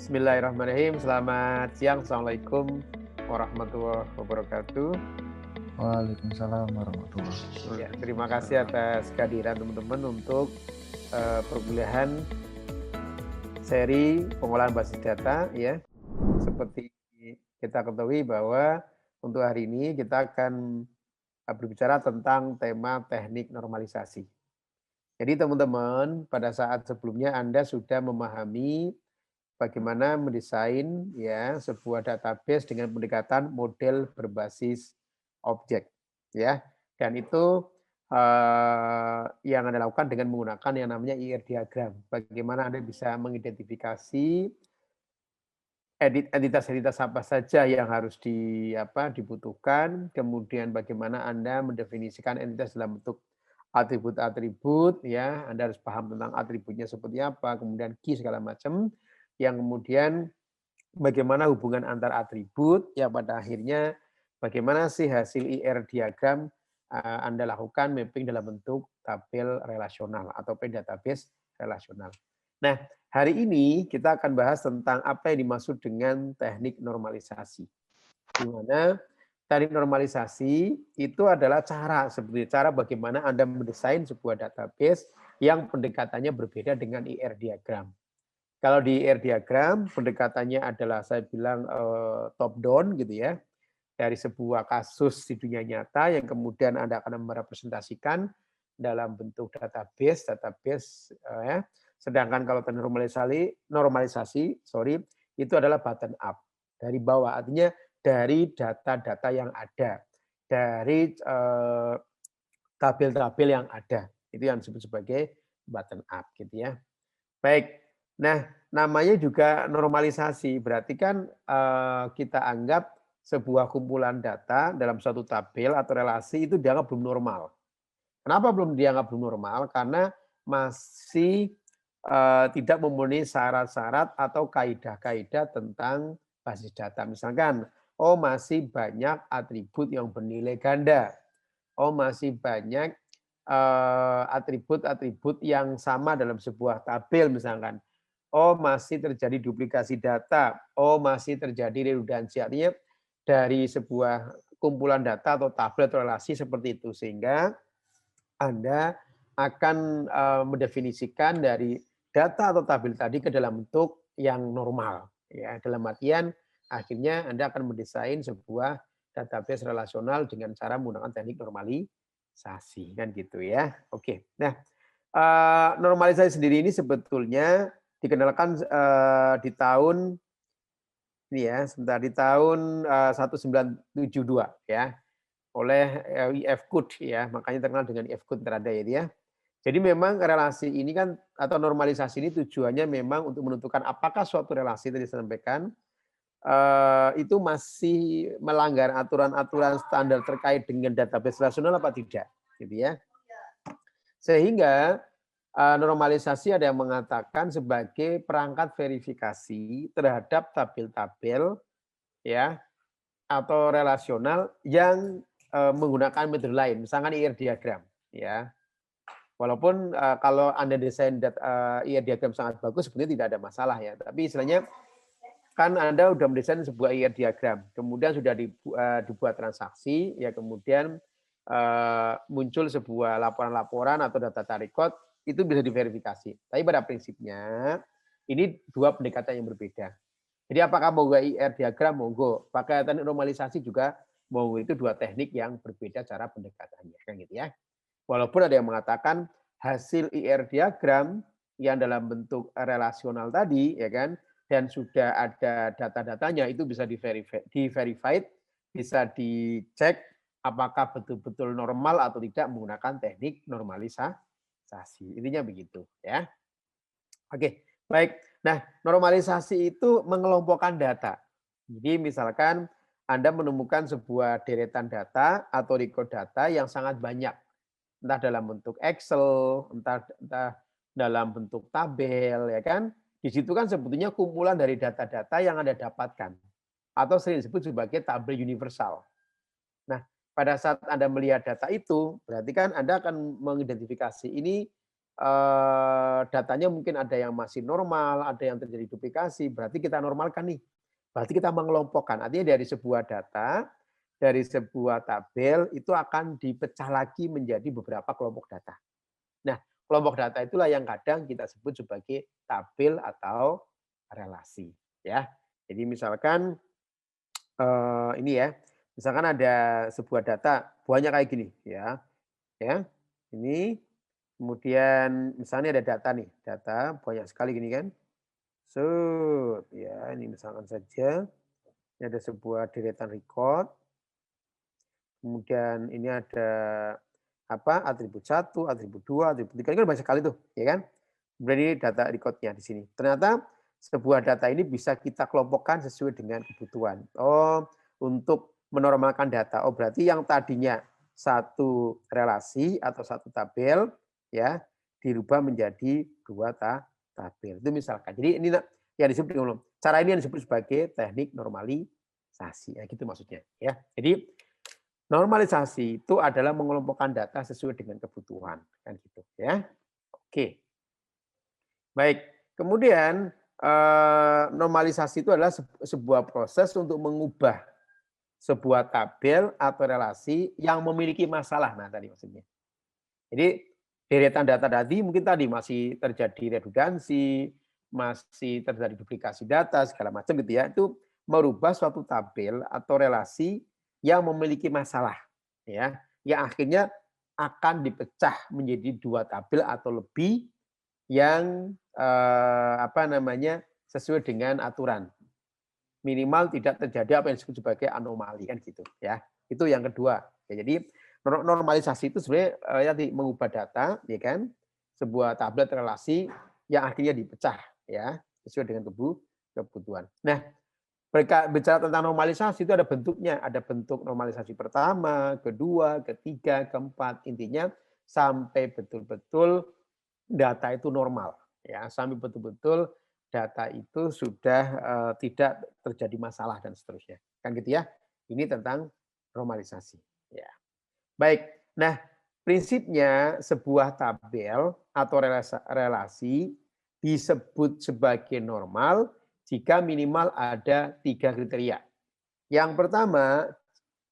Bismillahirrahmanirrahim. Selamat siang. Assalamualaikum warahmatullahi wabarakatuh. Waalaikumsalam warahmatullahi Ya, wabarakatuh. terima kasih atas kehadiran teman-teman untuk perkuliahan seri pengolahan basis data ya. Seperti kita ketahui bahwa untuk hari ini kita akan berbicara tentang tema teknik normalisasi. Jadi teman-teman, pada saat sebelumnya Anda sudah memahami bagaimana mendesain ya sebuah database dengan pendekatan model berbasis objek ya. Dan itu yang Anda lakukan dengan menggunakan yang namanya IR diagram. Bagaimana Anda bisa mengidentifikasi entitas-entitas apa saja yang harus dibutuhkan, kemudian bagaimana Anda mendefinisikan entitas dalam bentuk atribut-atribut ya, Anda harus paham tentang atributnya seperti apa, kemudian key segala macam, yang kemudian bagaimana hubungan antar atribut, yang pada akhirnya bagaimana sih hasil IR diagram Anda lakukan mapping dalam bentuk tabel relasional atau database relasional. Nah, hari ini kita akan bahas tentang apa yang dimaksud dengan teknik normalisasi. Di mana teknik normalisasi itu adalah cara bagaimana Anda mendesain sebuah database yang pendekatannya berbeda dengan IR diagram. Kalau di IR diagram pendekatannya adalah saya bilang top down gitu ya, dari sebuah kasus di dunia nyata yang kemudian Anda akan merepresentasikan dalam bentuk database ya. Sedangkan kalau normalisasi, itu adalah bottom up, dari bawah. Artinya dari data-data yang ada, dari tabel-tabel yang ada. Itu yang disebut sebagai bottom up gitu ya. Baik. Nah, namanya juga normalisasi, berarti kan kita anggap sebuah kumpulan data dalam suatu tabel atau relasi itu dianggap belum normal. Kenapa belum dianggap belum normal? Karena masih tidak memenuhi syarat-syarat atau kaidah-kaidah tentang basis data. Misalkan, oh masih banyak atribut yang bernilai ganda. Oh masih banyak atribut-atribut yang sama dalam sebuah tabel misalkan. Oh masih terjadi duplikasi data. Oh masih terjadi redundansi. Artinya dari sebuah kumpulan data atau tabel atau relasi seperti itu. Sehingga Anda akan mendefinisikan dari data atau tabel tadi ke dalam bentuk yang normal. Ya, dalam artian akhirnya Anda akan mendesain sebuah database relasional dengan cara menggunakan teknik normalisasi kan gitu ya. Oke. Nah, normalisasi sendiri ini sebetulnya dikenalkan di tahun ini ya, sebentar, di tahun 1972 ya, oleh I.F. Cook ya, makanya terkenal dengan I.F. Cook terada itu ya. Jadi memang relasi ini kan atau normalisasi ini tujuannya memang untuk menentukan apakah suatu relasi tadi saya sampaikan itu masih melanggar aturan-aturan standar terkait dengan database relasional apa tidak, gitu ya. Sehingga normalisasi ada yang mengatakan sebagai perangkat verifikasi terhadap tabel-tabel ya atau relasional yang menggunakan metode lain, misalkan IR diagram ya. Walaupun kalau Anda desain IR diagram sangat bagus sebenarnya tidak ada masalah ya, tapi istilahnya kan Anda sudah mendesain sebuah IR diagram, kemudian sudah dibuat transaksi, ya kemudian muncul sebuah laporan-laporan atau data record, itu bisa diverifikasi. Tapi pada prinsipnya ini dua pendekatan yang berbeda. Jadi apakah mau IR diagram, monggo. Pakai teknik normalisasi juga monggo. Itu dua teknik yang berbeda cara pendekatannya, kan gitu ya. Walaupun ada yang mengatakan hasil IR diagram yang dalam bentuk relasional tadi, ya kan, dan sudah ada data-datanya itu bisa di-verified, bisa dicek apakah betul-betul normal atau tidak menggunakan teknik normalisasi. Intinya begitu, ya. Oke, baik. Nah, normalisasi itu mengelompokkan data. Jadi misalkan Anda menemukan sebuah deretan data atau record data yang sangat banyak, entah dalam bentuk Excel, entah dalam bentuk tabel, ya kan. Di situ kan sebetulnya kumpulan dari data-data yang Anda dapatkan, atau sering disebut sebagai tabel universal. Nah, pada saat Anda melihat data itu, berarti kan Anda akan mengidentifikasi ini datanya mungkin ada yang masih normal, ada yang terjadi duplikasi, berarti kita normalkan nih. Berarti kita mengelompokkan. Artinya dari sebuah data, dari sebuah tabel itu akan dipecah lagi menjadi beberapa kelompok data. Nah, kelompok data itulah yang kadang kita sebut sebagai tabel atau relasi, ya. Jadi misalkan ini ya, misalkan ada sebuah data banyak kayak gini ya, ya. Ini kemudian misalnya ada data nih, data banyak sekali gini kan. Ya ini misalkan saja ini ada sebuah deretan record, kemudian ini ada apa, atribut 1, atribut 2, atribut 3, ini kan banyak sekali tuh, ya kan. Kemudian ini data record-nya di sini. Ternyata sebuah data ini bisa kita kelompokkan sesuai dengan kebutuhan. Oh, untuk menormalkan data. Oh, berarti yang tadinya satu relasi atau satu tabel ya dirubah menjadi dua tabel. Itu misalkan. Jadi ini yang disebut dengan cara ini yang disebut sebagai teknik normalisasi. Ya, gitu maksudnya. Ya, jadi normalisasi itu adalah mengelompokkan data sesuai dengan kebutuhan, kan gitu ya. Oke. Baik, kemudian normalisasi itu adalah sebuah proses untuk mengubah sebuah tabel atau relasi yang memiliki masalah. Nah, tadi maksudnya. Jadi deretan data tadi mungkin tadi masih terjadi redundansi, masih terjadi duplikasi data segala macam gitu ya. Itu merubah suatu tabel atau relasi yang memiliki masalah ya, yang akhirnya akan dipecah menjadi dua tabel atau lebih yang apa namanya sesuai dengan aturan. Minimal tidak terjadi apa yang disebut sebagai anomali kan gitu ya. Itu yang kedua. Ya, jadi normalisasi itu sebenarnya tadi mengubah data ya kan, sebuah tabel relasi yang akhirnya dipecah ya sesuai dengan kebutuhan. Nah, bicara tentang normalisasi itu ada bentuknya, ada bentuk normalisasi pertama, kedua, ketiga, keempat. Intinya sampai betul-betul data itu normal ya, sampai betul-betul data itu sudah tidak terjadi masalah dan seterusnya. Kan gitu ya. Ini tentang normalisasi ya. Baik. Nah, prinsipnya sebuah tabel atau relasi disebut sebagai normal jika minimal ada 3 kriteria. Yang pertama,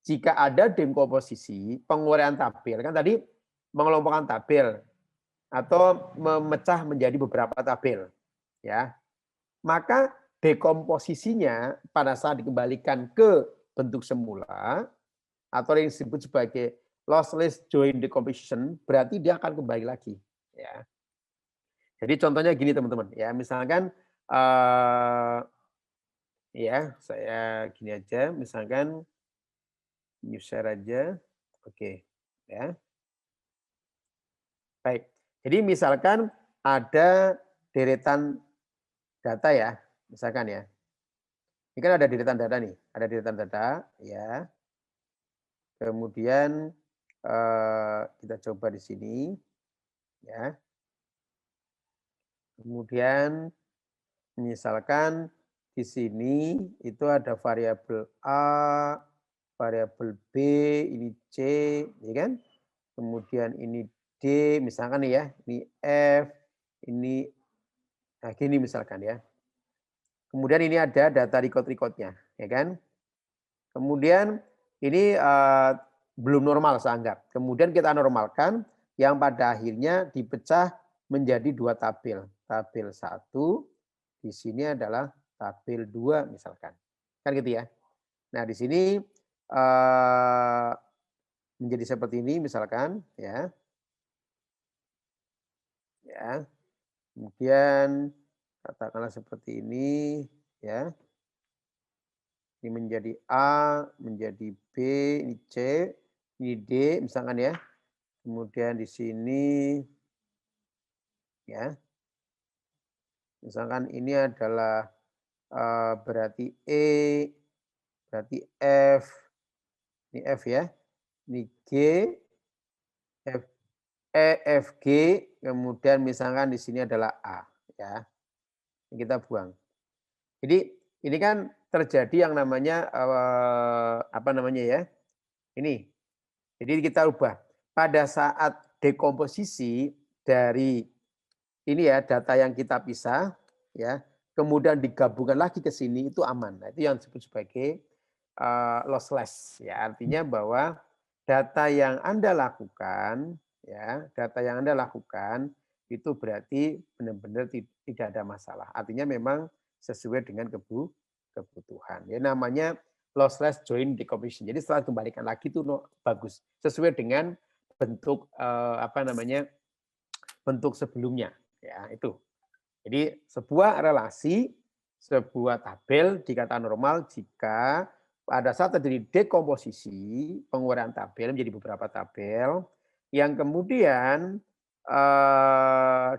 jika ada dekomposisi penguraian tabel, kan tadi mengelompokkan tabel atau memecah menjadi beberapa tabel, ya. Maka dekomposisinya pada saat dikembalikan ke bentuk semula atau yang disebut sebagai lossless joint decomposition, berarti dia akan kembali lagi, ya. Jadi contohnya gini teman-teman, ya misalkan ya saya gini aja, misalkan new share aja, oke, ya. Baik. Jadi misalkan ada deretan data ya, misalkan ya. Ini kan ada deretan data nih, ada deretan data ya. Kemudian kita coba di sini ya. Kemudian misalkan di sini itu ada variabel A, variabel B, ini C, ya kan? Kemudian ini D, misalkan nih ya, ini F, ini nah gini misalkan ya. Kemudian ini ada data record-recordnya, ya kan? Kemudian ini belum normal saya anggap. Kemudian kita normalkan yang pada akhirnya dipecah menjadi dua tabel. Tabel 1 di sini adalah tabel 2 misalkan. Kan gitu ya. Nah, di sini menjadi seperti ini misalkan ya. Ya. Kemudian katakanlah seperti ini ya. Ini menjadi A, menjadi B, ini C, ini D misalkan ya. Kemudian di sini ya. Misalkan ini adalah berarti E, berarti F, ini F ya. Ini G, F, E, F, G, kemudian misalkan di sini adalah A ya. Ini kita buang. Jadi ini kan terjadi yang namanya apa namanya ya? Ini. Jadi kita ubah pada saat dekomposisi dari ini ya data yang kita pisah ya, kemudian digabungkan lagi ke sini itu aman. Nah, itu yang disebut sebagai lossless ya. Artinya bahwa data yang Anda lakukan ya, data yang Anda lakukan itu berarti benar-benar tidak ada masalah. Artinya memang sesuai dengan kebutuhan. Ya namanya lossless joint decomposition. Jadi setelah kembalikan lagi itu bagus. Sesuai dengan bentuk apa namanya? Bentuk sebelumnya ya itu. Jadi sebuah relasi, sebuah tabel dikatakan normal jika pada saat terjadi dekomposisi, penguraian tabel menjadi beberapa tabel yang kemudian eh,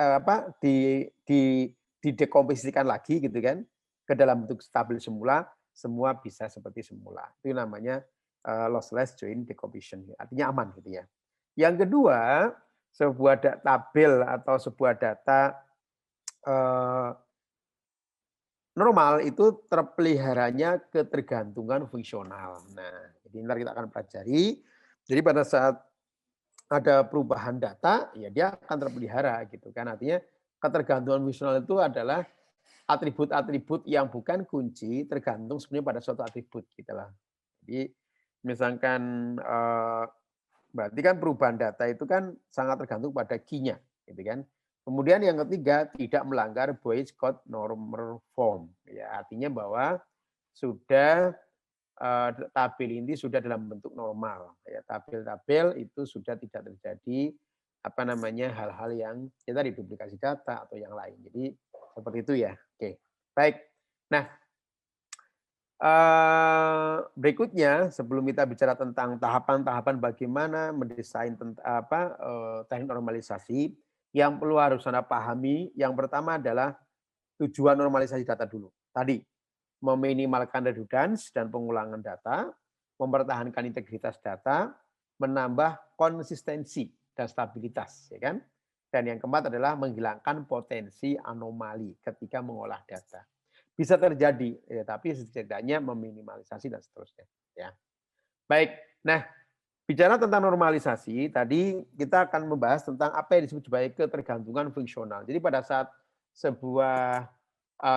apa, didekomposisikan lagi gitu kan ke dalam bentuk stabil semula, semua bisa seperti semula. Itu namanya lossless joint decomposition. Artinya aman gitu ya. Yang kedua, sebuah tabel atau sebuah data eh, normal itu terpeliharanya ketergantungan fungsional. Nah, jadi nanti kita akan pelajari. Jadi pada saat ada perubahan data, ya dia akan terpelihara gitu kan. Artinya ketergantungan fungsional itu adalah atribut-atribut yang bukan kunci tergantung sebenarnya pada suatu atribut gitu lah. Jadi misalkan berarti kan perubahan data itu kan sangat tergantung pada key-nya gitu kan. Kemudian yang ketiga tidak melanggar Boyce Code Normal Form. Ya, artinya bahwa sudah tabel ini sudah dalam bentuk normal. Ya, tabel-tabel itu sudah tidak terjadi apa namanya hal-hal yang kita duplikasi data atau yang lain. Jadi seperti itu ya. Oke, baik. Nah, berikutnya sebelum kita bicara tentang tahapan-tahapan bagaimana mendesain teknik normalisasi, yang perlu harus Anda pahami, yang pertama adalah tujuan normalisasi data dulu. Tadi, meminimalkan redundans dan pengulangan data, mempertahankan integritas data, menambah konsistensi dan stabilitas, ya kan? Dan yang keempat adalah menghilangkan potensi anomali ketika mengolah data. Bisa terjadi, ya, tapi setidaknya meminimalisasi dan seterusnya. Ya, baik. Nah, bicara tentang normalisasi, tadi kita akan membahas tentang apa yang disebut sebagai ketergantungan fungsional. Jadi pada saat sebuah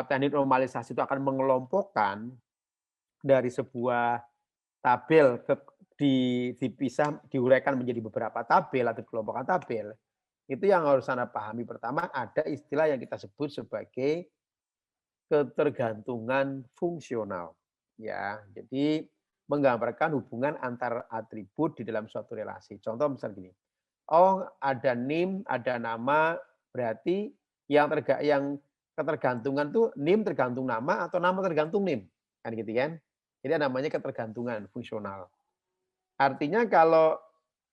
teknik normalisasi itu akan mengelompokkan dari sebuah tabel dipisah, diuraikan menjadi beberapa tabel atau kelompokan tabel. Itu yang harus Anda pahami pertama ada istilah yang kita sebut sebagai ketergantungan fungsional. Ya, jadi menggambarkan hubungan antar atribut di dalam suatu relasi. Contoh misal gini. Oh, ada NIM, ada nama, berarti yang ketergantungan tuh NIM tergantung nama atau nama tergantung NIM. Kan gitu kan? Jadi namanya ketergantungan fungsional. Artinya kalau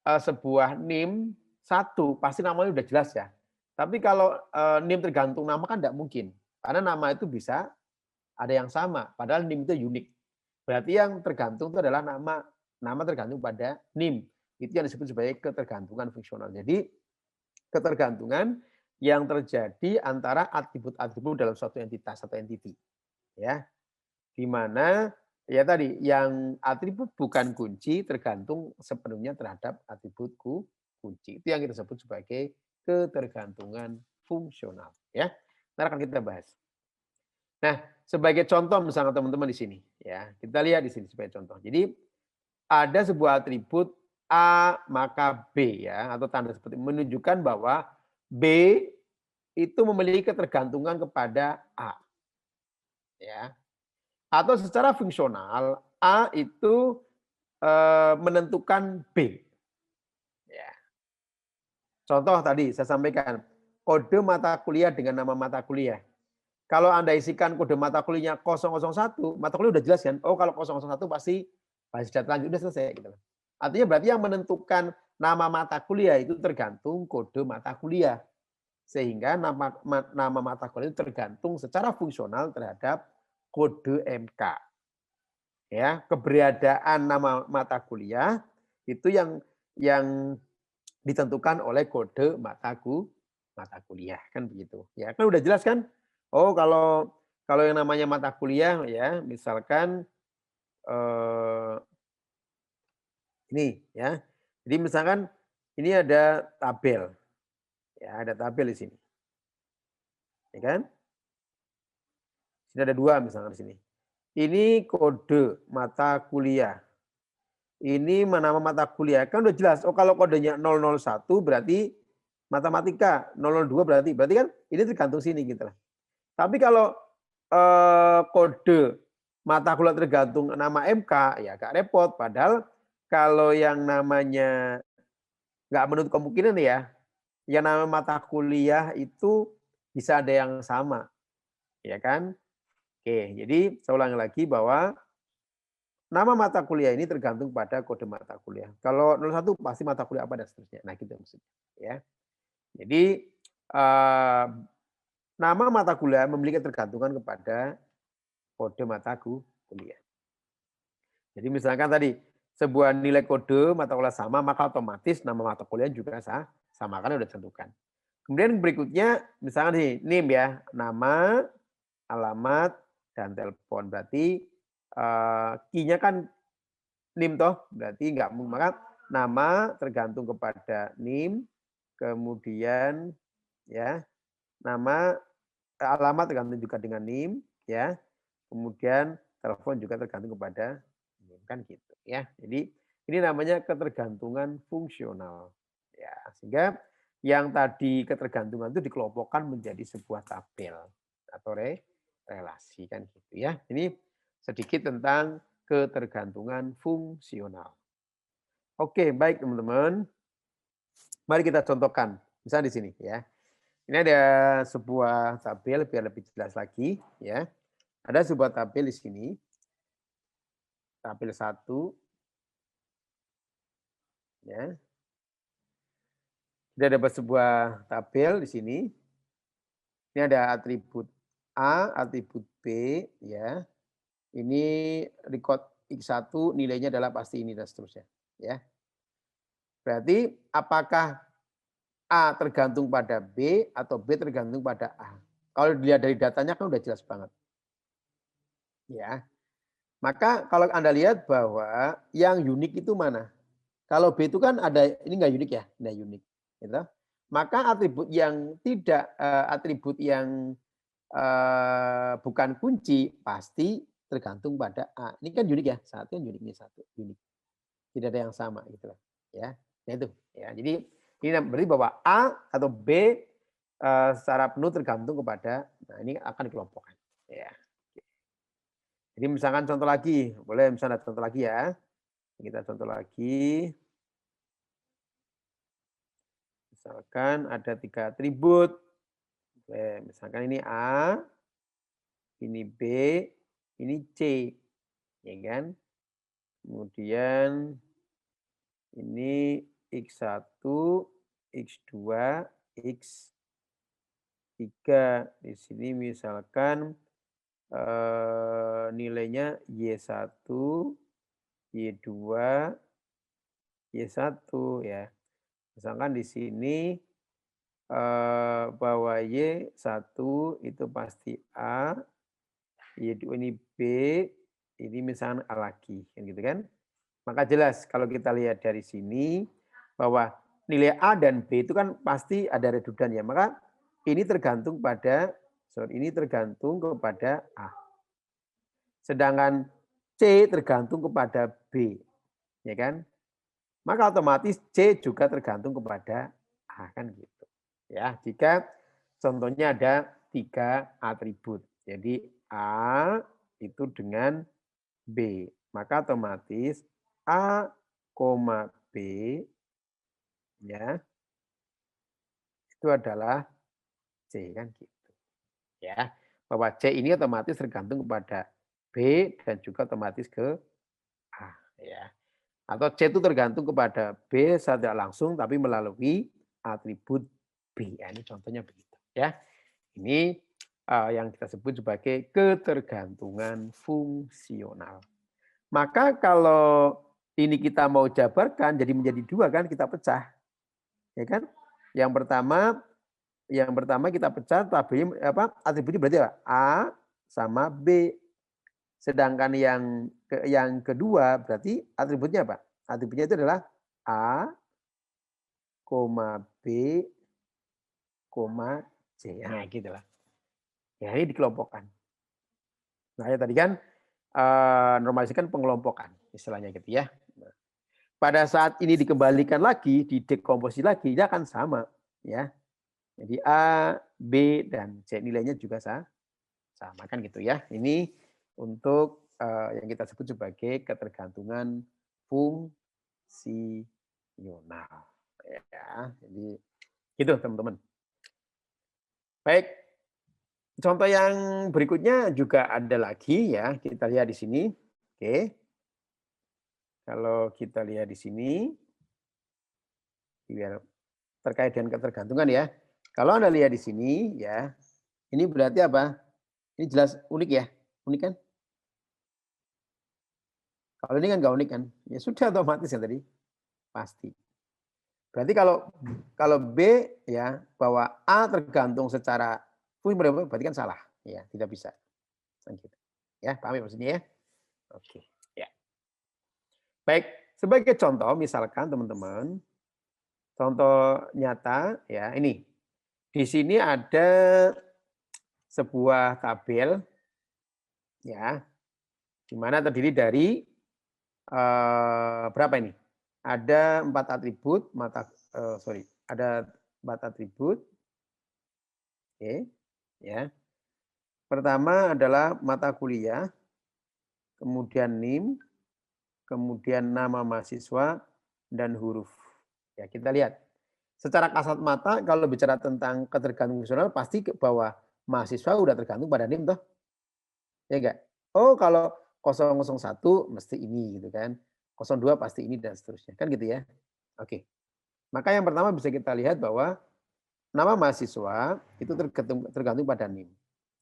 sebuah NIM satu pasti namanya udah jelas ya. Tapi kalau NIM tergantung nama kan tidak mungkin. Karena nama itu bisa ada yang sama, padahal NIM itu unik. Berarti yang tergantung itu adalah nama tergantung pada NIM. Itu yang disebut sebagai ketergantungan fungsional. Jadi ketergantungan yang terjadi antara atribut-atribut dalam suatu entitas atau entity. Ya, di mana ya tadi yang atribut bukan kunci tergantung sepenuhnya terhadap atribut kunci. Itu yang kita sebut sebagai ketergantungan fungsional. Ya, nanti akan kita bahas. Nah, sebagai contoh misalnya teman-teman di sini, ya kita lihat di sini sebagai contoh. Jadi ada sebuah atribut A maka B ya atau tanda seperti menunjukkan bahwa B itu memiliki ketergantungan kepada A ya. Atau secara fungsional A itu menentukan B ya. Contoh tadi saya sampaikan kode mata kuliah dengan nama mata kuliah. Kalau Anda isikan kode mata kuliahnya 001, mata kuliah udah jelas kan? Oh, kalau 001 pasti basis data lanjut, udah selesai gitu. Artinya berarti yang menentukan nama mata kuliah itu tergantung kode mata kuliah. Sehingga nama mata kuliah itu tergantung secara fungsional terhadap kode MK. Ya, keberadaan nama mata kuliah itu yang ditentukan oleh kode mata kuliah kan begitu. Ya, kan udah jelas kan? Oh, kalau yang namanya mata kuliah ya, misalkan ini ya. Jadi misalkan ini ada tabel Ya, ada tabel di sini. Ya kan? Sini ada 2 misalnya di sini. Ini kode mata kuliah. Ini nama mata kuliah. Kan udah jelas. Oh, kalau kodenya 001 berarti matematika, 002 berarti kan ini tergantung sini gitu lah. Tapi kalau kode mata kuliah tergantung nama MK, ya agak repot. Padahal kalau yang namanya nggak menutup kemungkinan ya, yang namanya mata kuliah itu bisa ada yang sama, ya kan? Oke, jadi saya ulangi lagi bahwa nama mata kuliah ini tergantung pada kode mata kuliah. Kalau 01 pasti mata kuliah apa dan seterusnya. Nah, gitu maksudnya, ya. Jadi nama mata kuliah memiliki ketergantungan kepada kode mata kuliah. Jadi misalkan tadi sebuah nilai kode mata kuliah sama, maka otomatis nama mata kuliah juga sama karena udah ditentukan. Kemudian berikutnya misalkan nih NIM ya, nama, alamat, dan telepon. Berarti key-nya kan NIM toh, berarti nggak maka nama tergantung kepada NIM, kemudian ya nama alamat tergantung juga dengan NIM, ya. Kemudian telepon juga tergantung kepada NIM kan gitu ya. Jadi ini namanya ketergantungan fungsional. Ya, sehingga yang tadi ketergantungan itu dikelompokkan menjadi sebuah tabel atau relasi kan gitu ya. Ini sedikit tentang ketergantungan fungsional. Oke, baik teman-teman. Mari kita contohkan. Misalnya di sini ya. Ini ada sebuah tabel biar lebih jelas lagi ya. Ada sebuah tabel di sini. Tabel 1 ya. Sudah dapat sebuah tabel di sini. Ini ada atribut A, atribut B ya. Ini record X1 nilainya adalah pasti ini dan seterusnya ya. Berarti apakah A tergantung pada B atau B tergantung pada A? Kalau dilihat dari datanya kan udah jelas banget. Ya. Maka kalau Anda lihat bahwa yang unik itu mana? Kalau B itu kan ada ini enggak unik ya, enggak unik, gitu. Maka atribut yang tidak atribut yang bukan kunci pasti tergantung pada A. Ini kan unik ya, satu yang unik ini satu unik. Tidak ada yang sama gitu loh, ya. Nah itu, ya. Jadi ini berarti bahwa A atau B secara penuh tergantung kepada nah ini akan dikelompokkan, ya. Jadi misalkan contoh lagi, boleh misalnya contoh lagi ya. Kita contoh lagi. Misalkan ada 3 atribut. Misalkan ini A, ini B, ini C. Ya kan? Kemudian ini X1, X2, X3. Di sini misalkan nilainya Y1, Y2, Y1 ya. Misalkan di sini bahwa Y1 itu pasti A, Y2 ini B, ini misalkan A lagi, kan gitu kan. Maka jelas kalau kita lihat dari sini bahwa nilai A dan B itu kan pasti ada redudan ya. Maka ini tergantung kepada A. Sedangkan C tergantung kepada B, ya kan? Maka otomatis C juga tergantung kepada A kan gitu. Ya, jika contohnya ada 3 atribut. Jadi A itu dengan B, maka otomatis A, B ya itu adalah C kan gitu. Ya, bahwa C ini otomatis tergantung kepada B dan juga otomatis ke A ya. Atau C itu tergantung kepada B secara tidak langsung tapi melalui atribut B. Ya, ini contohnya begitu ya. Ini yang kita sebut sebagai ketergantungan fungsional. Maka kalau ini kita mau jabarkan jadi menjadi 2 kan kita pecah. Ya kan? Yang pertama kita pecah tabelnya atributnya berarti apa? A sama B. Sedangkan yang kedua berarti atributnya apa? Atributnya itu adalah A, B koma, J. Nah, gitu lah. Ya, ini dikelompokkan. Nah, ya tadi kan normalisasi kan pengelompokan, istilahnya gitu ya. Nah, pada saat ini dikembalikan lagi, didekomposisi lagi, dia akan sama. Ya. Jadi A, B, dan C nilainya juga sama kan gitu ya. Ini untuk yang kita sebut sebagai ketergantungan fungsional. Ya, jadi gitu teman-teman. Baik, contoh yang berikutnya juga ada lagi ya. Kita lihat di sini. Oke. Kalau kita lihat di sini, biar terkait dengan ketergantungan ya. Kalau Anda lihat di sini ya, ini berarti apa? Ini jelas unik ya. Unik kan? Kalau ini kan nggak unik kan? Ya sudah otomatis ya tadi. Pasti. Berarti kalau kalau B ya bahwa A tergantung secara fungsi berarti kan salah. Ya, tidak bisa. Kan gitu. Ya, paham ya maksudnya ya? Oke. Ya. Baik, sebagai contoh misalkan teman-teman, contoh nyata ya ini. Di sini ada sebuah tabel ya, di mana terdiri dari berapa ini? Ada 4 atribut sorry, ada 4 atribut. Oke, ya. Pertama adalah mata kuliah, kemudian NIM, kemudian nama mahasiswa, dan huruf. Ya, kita lihat. Secara kasat mata kalau bicara tentang ketergantungan fungsional pasti bahwa mahasiswa udah tergantung pada NIM toh, ya enggak? Oh, kalau 001 mesti ini gitu kan. 02 pasti ini dan seterusnya. Kan gitu ya. Oke. Maka yang pertama bisa kita lihat bahwa nama mahasiswa itu tergantung pada NIM.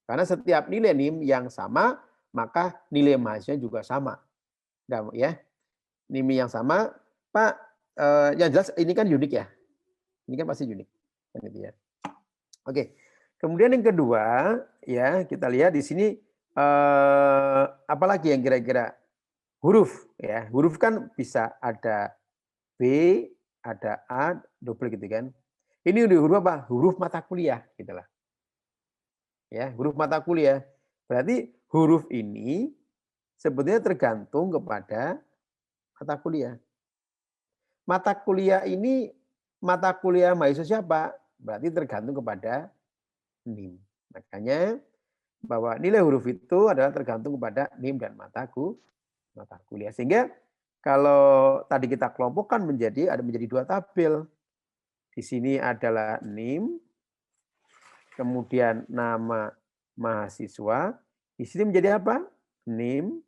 Karena setiap nilai NIM yang sama, maka nilai mahasiswa juga sama. Nah, ya, NIM yang sama, Pak, yang jelas ini kan unik ya. Ini kan pasti unik. Kan gitu ya. Oke. Kemudian yang kedua, ya kita lihat di sini apalagi yang kira-kira huruf ya. Huruf kan bisa ada B, ada A, double gitu kan. Ini huruf apa? Huruf mata kuliah gitulah. Ya, huruf mata kuliah. Berarti huruf ini sebetulnya tergantung kepada mata kuliah. Mata kuliah ini mata kuliah mahasiswa siapa? Berarti tergantung kepada NIM. Makanya bahwa nilai huruf itu adalah tergantung kepada NIM dan mata kuliah. Sehingga kalau tadi kita kelompokkan menjadi dua tabel. Di sini adalah NIM, kemudian nama mahasiswa. Di sini menjadi apa? NIM,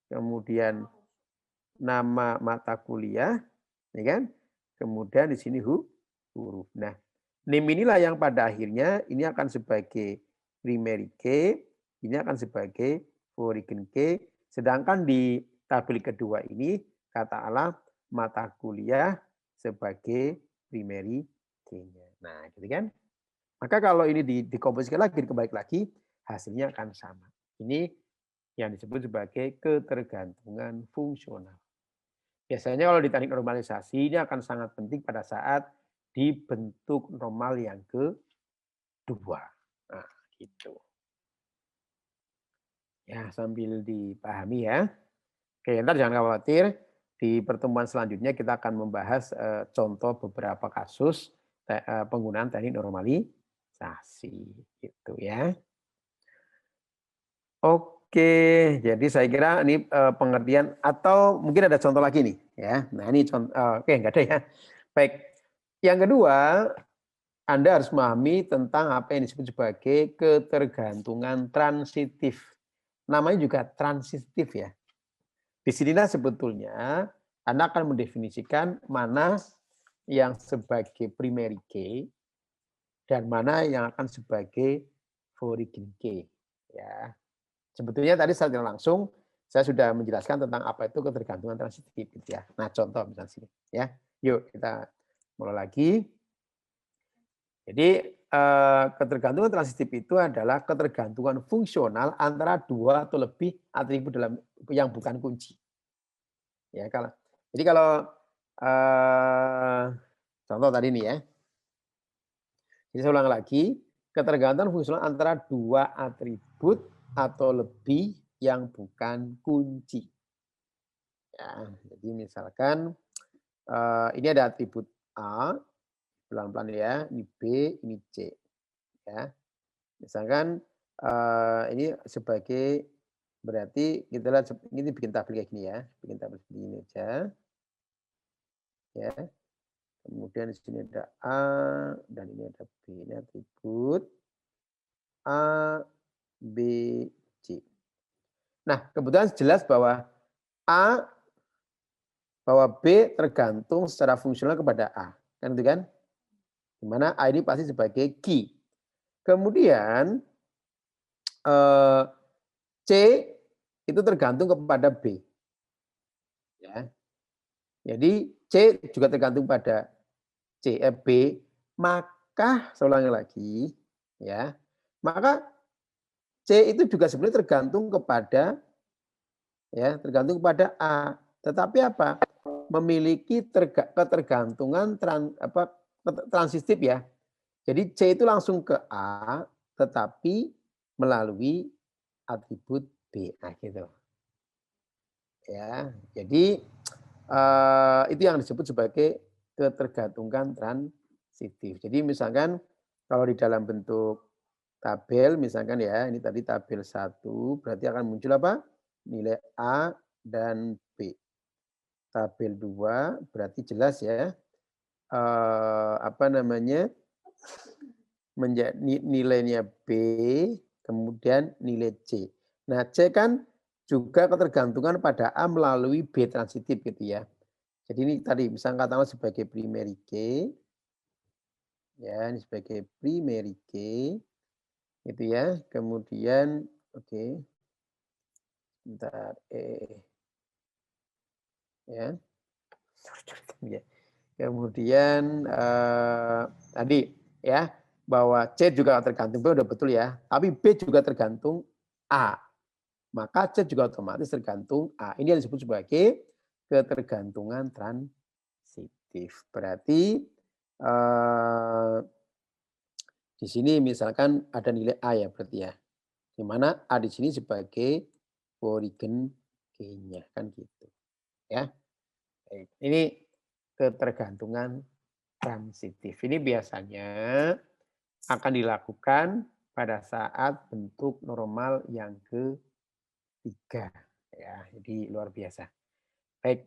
kemudian nama mata kuliah, ya kan? Kemudian di sini huruf. Nah, NIM inilah yang pada akhirnya ini akan sebagai primary key, ini akan sebagai foreign key. Sedangkan di tabel kedua ini katakanlah mata kuliah sebagai primary key-nya. Nah, gitu kan? Maka kalau ini dikomposisikan lagi, dikembali lagi, hasilnya akan sama. Ini yang disebut sebagai ketergantungan fungsional. Biasanya kalau di teknik normalisasi ini akan sangat penting pada saat dibentuk normal yang kedua. Nah, gitu. Ya, sambil dipahami ya. Oke, ntar jangan khawatir. Di pertemuan selanjutnya kita akan membahas contoh beberapa kasus penggunaan teknik normalisasi. Gitu ya. Oke, jadi saya kira ini pengertian atau mungkin ada contoh lagi nih ya. Nah ini contoh, oke nggak ada ya. Baik, yang kedua Anda harus memahami tentang apa yang disebut sebagai ketergantungan transitif. Namanya juga transitif ya. Disinilah sebetulnya Anda akan mendefinisikan mana yang sebagai primary key dan mana yang akan sebagai foreign key. Ya. Sebetulnya tadi secara langsung saya sudah menjelaskan tentang apa itu ketergantungan transitif gitu ya. Nah, contoh misalnya sini ya. Yuk kita mulai lagi. Jadi ketergantungan transitif itu adalah ketergantungan fungsional antara dua atau lebih atribut dalam yang bukan kunci. Ya, jadi kalau contoh tadi nih ya. Jadi saya ulang lagi, ketergantungan fungsional antara dua atribut atau lebih yang bukan kunci. Ya, jadi misalkan ini ada atribut A, pelan-pelan ya, ini B, ini C. Ya, misalkan ini sebagai berarti kita lihat ini bikin tabel kayak gini ya, bikin tabel seperti ini aja. Ya, kemudian di sini ada A dan ini ada B, ini atribut A, B, C. Nah, kebetulan jelas bahwa A, bahwa B tergantung secara fungsional kepada A. Kan itu kan? Di mana A ini pasti sebagai key. Kemudian C itu tergantung kepada B. Ya. Jadi C juga tergantung pada B, maka saya ulangi lagi ya. Maka C itu juga sebenarnya tergantung kepada tergantung kepada A. Tetapi apa? Memiliki ketergantungan transitif ya. Jadi C itu langsung ke A, tetapi melalui atribut B. Nah, gitu. Ya, jadi itu yang disebut sebagai ketergantungan transitif. Jadi misalkan kalau di dalam bentuk tabel, misalkan ya, ini tadi tabel 1, berarti akan muncul apa? Nilai A dan B. Tabel 2 berarti jelas ya, apa namanya, nilainya B, kemudian nilai C. Nah, C kan juga ketergantungan pada A melalui B transitif gitu ya. Jadi ini tadi misalnya katakanlah sebagai primary key, ya ini sebagai primary key, itu ya. Kemudian, oke, bentar, ya. Kemudian tadi ya bahwa C juga tergantung B udah betul ya, tapi B juga tergantung A. Maka C juga otomatis tergantung A. Ini yang disebut sebagai ketergantungan transitif. Berarti di sini misalkan ada nilai A ya berarti ya. Di mana A di sini sebagai origin key-nya kan gitu. Ya. Baik. Ini ketergantungan transitif. Ini biasanya akan dilakukan pada saat bentuk normal yang ketiga. Ya, jadi luar biasa. Baik.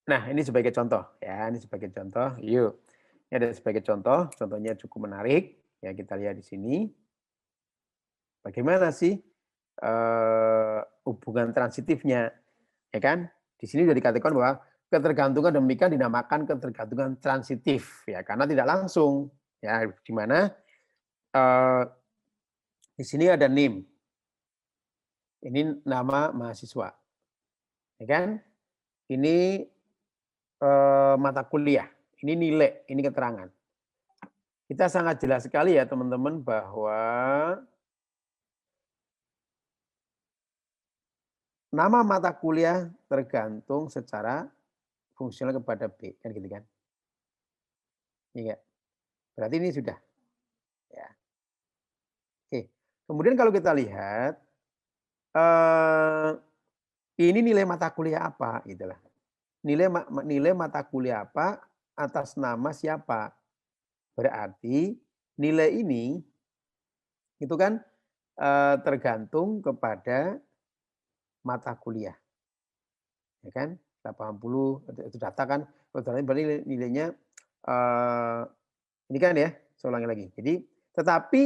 Nah, ini sebagai contoh ya, ini sebagai contoh. Yuk. Ini ada sebagai contoh, contohnya cukup menarik. Ya, kita lihat di sini. Bagaimana sih hubungan transitifnya? Ya kan? Di sini sudah dikatakan bahwa ketergantungan demikian dinamakan ketergantungan transitif ya, karena tidak langsung. Ya, di mana di sini ada NIM. Ini nama mahasiswa. Ya kan? Ini mata kuliah, ini nilai, ini keterangan. Kita sangat jelas sekali ya teman-teman bahwa nama mata kuliah tergantung secara fungsional kepada B, kan gitu kan? Iya. Berarti ini sudah. Ya. Oke. Kemudian kalau kita lihat ini nilai mata kuliah apa gitu lah. Nilai mata kuliah apa atas nama siapa. Berarti nilai ini itu kan tergantung kepada mata kuliah. Ya kan? 80 itu data kan, berarti nilainya ini kan ya, saya ulangi lagi. Jadi tetapi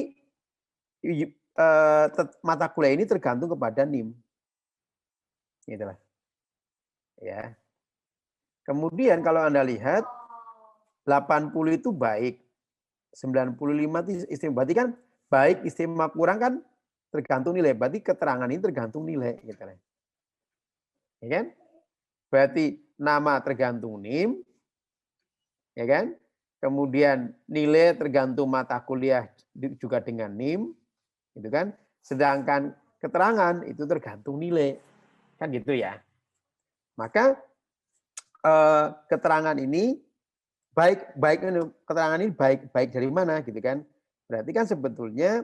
mata kuliah ini tergantung kepada NIM. Gitu lah. Ya. Kemudian kalau Anda lihat 80 itu baik, 95 itu istimewa. Berarti kan baik istimewa kurang kan tergantung nilai. Berarti keterangan ini tergantung nilai gitu kan. Ya kan? Berarti nama tergantung NIM, ya kan? Kemudian nilai tergantung mata kuliah juga dengan NIM, gitu kan? Sedangkan keterangan itu tergantung nilai, kan gitu ya. Maka keterangan ini baik keterangan ini baik dari mana gitu kan. Berarti kan sebetulnya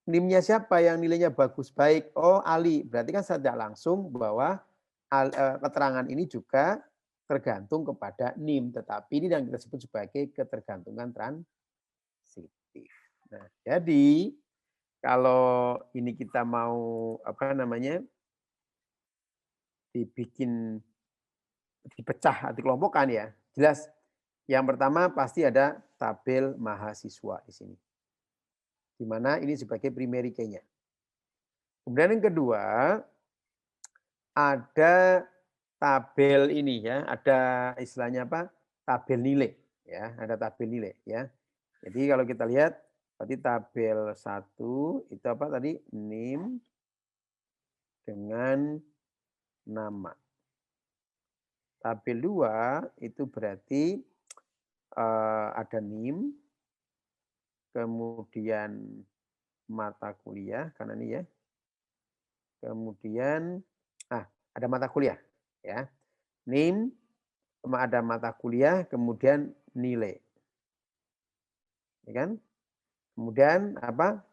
NIM-nya siapa yang nilainya bagus baik? Oh, Ali. Berarti kan tidak langsung bahwa keterangan ini juga tergantung kepada NIM, tetapi ini yang kita sebut sebagai ketergantungan transitif. Nah, jadi kalau ini kita mau dipecah, dikelompokkan ya, jelas yang pertama pasti ada tabel mahasiswa di sini. Di mana ini sebagai primary key-nya. Kemudian yang kedua, ada tabel ini ya, ada istilahnya apa? Tabel nilai ya, ada tabel nilai ya. Jadi kalau kita lihat tadi tabel 1 itu apa tadi? NIM dengan nama. Tabel 2 itu berarti ada NIM, kemudian mata kuliah karena ini ya. Kemudian ada mata kuliah ya. NIM ada mata kuliah, kemudian nilai. Ya kan? Kemudian apa?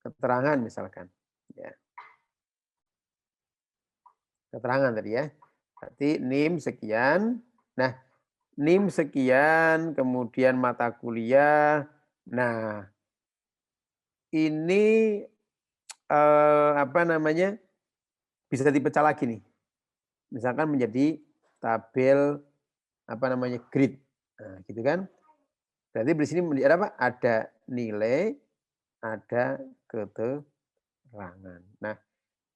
Keterangan misalkan. Ya. Keterangan tadi ya. Berarti NIM sekian. Nah, NIM sekian, kemudian mata kuliah. Nah, ini bisa dipecah lagi nih. Misalkan menjadi tabel grid. Nah, gitu kan? Berarti di sini ada apa? Ada nilai, ada keterangan. Nah,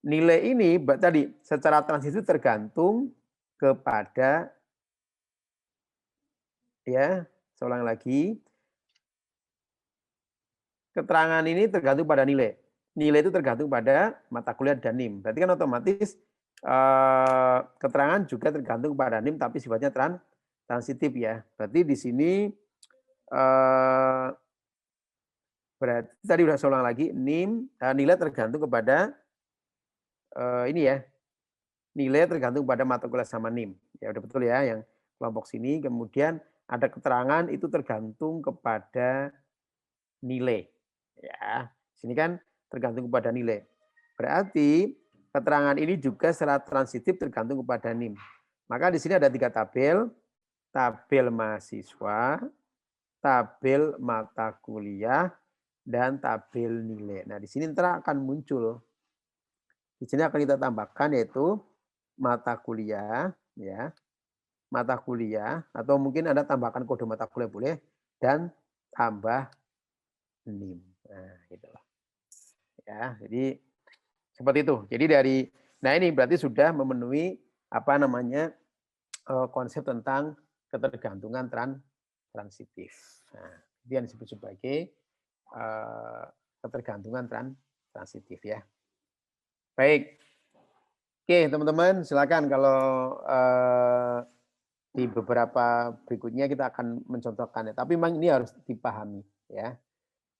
nilai ini tadi secara transitif tergantung kepada ya, saya ulang lagi. Keterangan ini tergantung pada nilai. Nilai itu tergantung pada mata kuliah dan NIM. Berarti kan otomatis keterangan juga tergantung pada NIM tapi sifatnya transitif ya. Berarti di sini berarti tadi udah saya ulang lagi, NIM nilai tergantung kepada ini ya. Nilai tergantung pada mata kuliah sama NIM. Ya udah betul ya yang kelompok sini. Kemudian ada keterangan itu tergantung kepada nilai. Ya, sini kan tergantung kepada nilai. Berarti keterangan ini juga secara transitif tergantung kepada NIM. Maka di sini ada 3 tabel. Tabel mahasiswa, tabel mata kuliah, dan tabel nilai. Nah, di sini nanti akan muncul. Di sini akan kita tambahkan yaitu mata kuliah, ya, mata kuliah, atau mungkin Anda tambahkan kode mata kuliah boleh, dan tambah NIM. Nah, gitulah. Ya, jadi seperti itu. Jadi nah ini berarti sudah memenuhi konsep tentang ketergantungan transitif. Nah, itu yang disebut sebagai ketergantungan transitif ya. Baik. Oke, teman-teman, silakan kalau di beberapa berikutnya kita akan mencontohkannya. Tapi memang ini harus dipahami ya.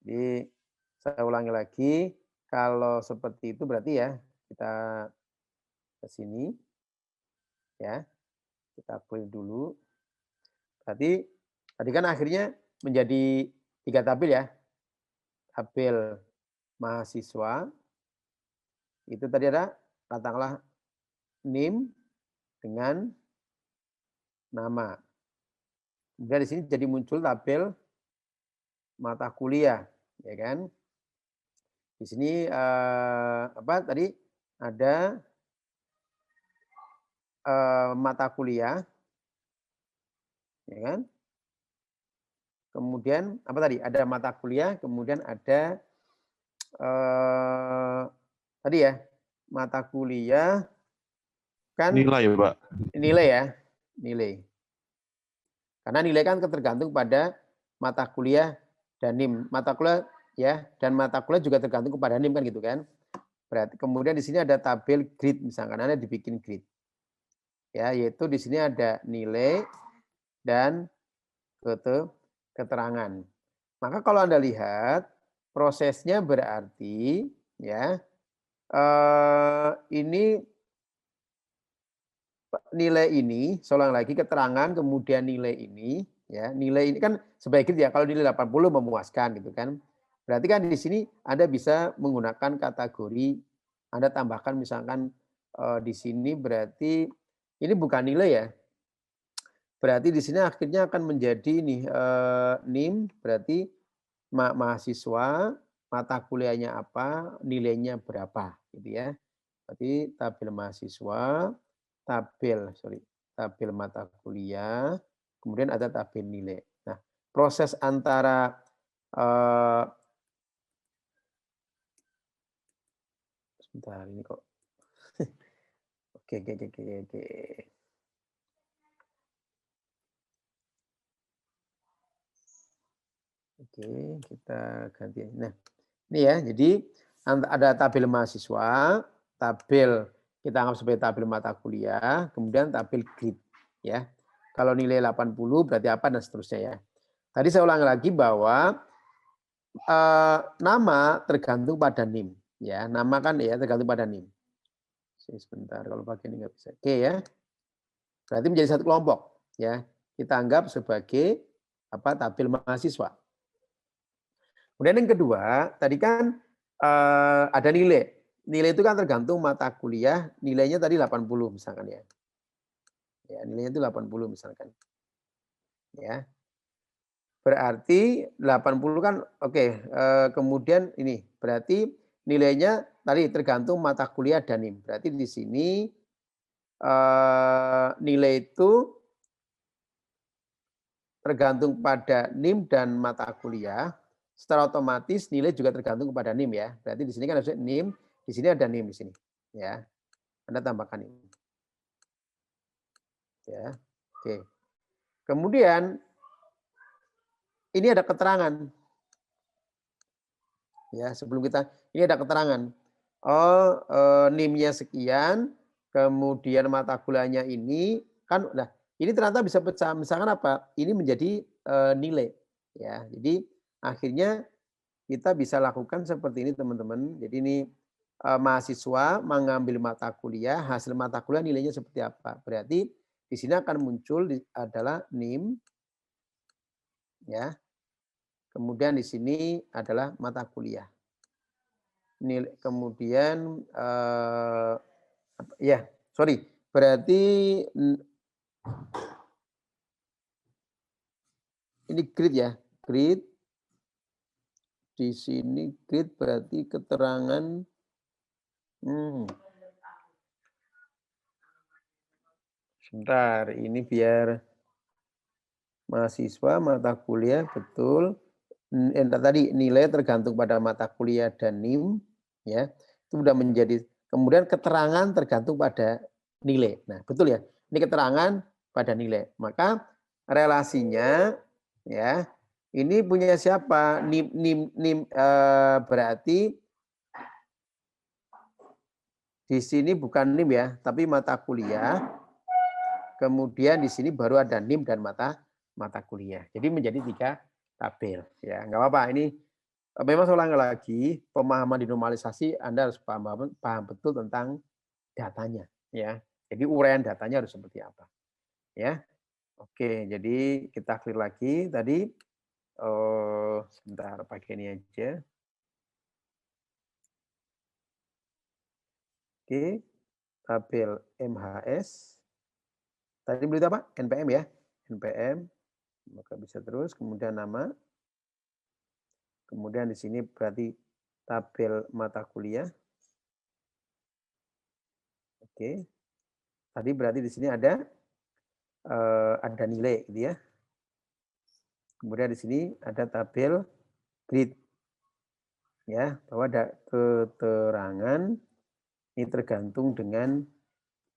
Jadi saya ulangi lagi, kalau seperti itu berarti ya kita ke sini ya. Kita pilih dulu. Berarti tadi kan akhirnya menjadi 3 tabel ya. Tabel mahasiswa itu tadi ada katakanlah NIM dengan nama. Kemudian di sini jadi muncul tabel mata kuliah, ya kan? Di sini tadi ada mata kuliah, ya kan? Kemudian apa tadi? Ada mata kuliah, kemudian ada tadi ya mata kuliah kan Nilai, Pak. nilai ya, nilai. Karena nilai kan tergantung pada mata kuliah dan NIM. Mata kuliah ya dan mata kuliah juga tergantung kepada NIM kan gitu kan. Berarti kemudian di sini ada tabel grid misalkan Anda dibikin grid. Ya, yaitu di sini ada nilai dan keterangan. Maka kalau Anda lihat prosesnya berarti ya ini nilai ini, saya ulang lagi, keterangan kemudian nilai ini, ya, nilai ini kan sebagai grid ya, kalau nilai 80 memuaskan gitu kan. Berarti kan di sini Anda bisa menggunakan kategori, Anda tambahkan misalkan di sini berarti ini bukan nilai ya. Berarti di sini akhirnya akan menjadi ini NIM berarti mahasiswa, mata kuliahnya apa, nilainya berapa gitu ya. Berarti tabel mahasiswa, tabel mata kuliah, kemudian ada tabel nilai. Nah, proses antara eee, sebentar ini kok oke oke oke oke oke. Oke, kita ganti. Nah, ini ya, jadi ada tabel mahasiswa, tabel kita anggap sebagai tabel mata kuliah, kemudian tabel grade ya. Kalau nilai 80 berarti apa dan seterusnya ya. Tadi saya ulangi lagi bahwa nama tergantung pada NIM ya. Nama kan ya tergantung pada NIM. Sebentar kalau pakai ini nggak bisa. Oke ya. Berarti menjadi satu kelompok ya. Kita anggap sebagai apa tabel mahasiswa. Kemudian yang kedua, tadi kan ada nilai. Nilai itu kan tergantung mata kuliah, nilainya tadi 80 misalkan ya. Ya, nilainya itu 80 misalkan. Ya. Berarti 80 kan oke, kemudian ini berarti nilainya tadi tergantung mata kuliah dan NIM. Berarti di sini nilai itu tergantung pada NIM dan mata kuliah. Secara otomatis nilai juga tergantung kepada NIM ya. Berarti di sini kan harusnya NIM, di sini ada NIM di sini. Ya. Anda tambahkan ini. Ya. Oke. Kemudian ini ada keterangan. Ya, sebelum kita ini ada keterangan. Oh, NIM-nya sekian, kemudian mata kuliahnya ini kan nah, ini ternyata bisa pecah misalkan apa? Ini menjadi nilai ya. Jadi akhirnya kita bisa lakukan seperti ini teman-teman. Jadi ini mahasiswa mengambil mata kuliah, hasil mata kuliah nilainya seperti apa. Berarti di sini akan muncul adalah NIM ya. Kemudian di sini adalah mata kuliah. Kemudian ya, sorry, berarti ini grid ya, grid. Di sini grid berarti keterangan sebentar, ini biar mahasiswa, mata kuliah, betul. Tadi nilai tergantung pada mata kuliah dan NIM, ya. Itu sudah menjadi kemudian keterangan tergantung pada nilai. Nah, betul ya. Ini keterangan pada nilai. Maka relasinya ya, ini punya siapa? NIM berarti di sini bukan NIM ya, tapi mata kuliah. Kemudian di sini baru ada NIM dan mata kuliah. Jadi menjadi 3 tabel. Ya, nggak apa-apa. Ini memang saya ulangi lagi, pemahaman di normalisasi Anda harus paham betul tentang datanya. Ya, jadi uraian datanya harus seperti apa. Ya, oke. Jadi kita clear lagi tadi. Sebentar pakai ini aja. Oke, tabel MHS. Tadi berita apa? NPM ya, NPM. Maka bisa terus. Kemudian nama. Kemudian di sini berarti tabel mata kuliah. Oke. Tadi berarti di sini ada nilai gitu ya. Kemudian di sini ada tabel grid. Ya, bahwa ada keterangan ini tergantung dengan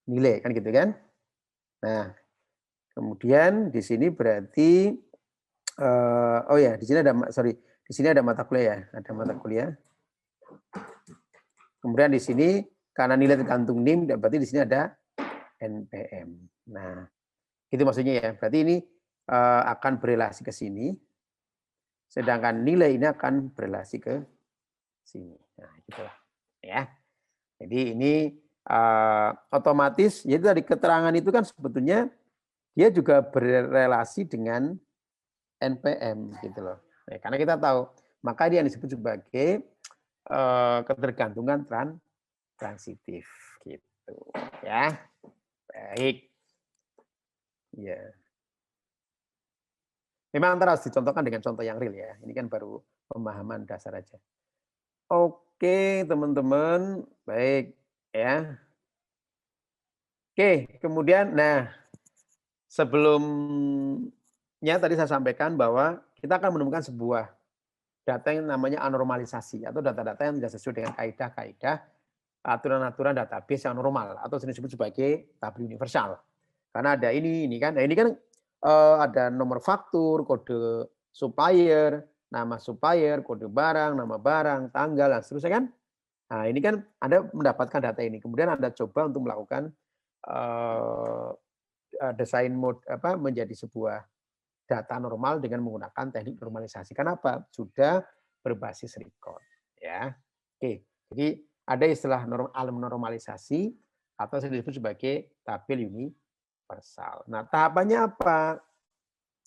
nilai kan gitu kan. Nah, kemudian di sini berarti oh ya, di sini ada di sini ada mata kuliah ya, ada mata kuliah. Kemudian di sini karena nilai tergantung NIM, berarti di sini ada NPM. Nah, itu maksudnya ya. Berarti ini akan berelasi ke sini, sedangkan nilai ini akan berelasi ke sini. Nah, gitulah ya. Jadi ini otomatis jadi dari keterangan itu kan sebetulnya dia juga berrelasi dengan NPM gitu loh. Nah, karena kita tahu, maka dia disebut sebagai ketergantungan transitif gitu ya. Baik. Ya. Memang antara harus dicontohkan dengan contoh yang real ya. Ini kan baru pemahaman dasar aja. Oke, teman-teman. Baik ya. Oke, kemudian nah sebelumnya tadi saya sampaikan bahwa kita akan menemukan sebuah data yang namanya anormalisasi atau data-data yang tidak sesuai dengan kaidah-kaidah aturan-aturan database yang normal atau sering disebut sebagai tabel universal. Karena ada ini kan. Nah, ini kan ada nomor faktur, kode supplier, nama supplier, kode barang, nama barang, tanggal dan seterusnya kan. Nah, ini kan Anda mendapatkan data ini. Kemudian Anda coba untuk melakukan desain mode menjadi sebuah data normal dengan menggunakan teknik normalisasi. Kenapa? Sudah berbasis record ya. Oke, jadi ada istilah normalisasi atau yang disebut sebagai tabel universal. Nah, tahapannya apa?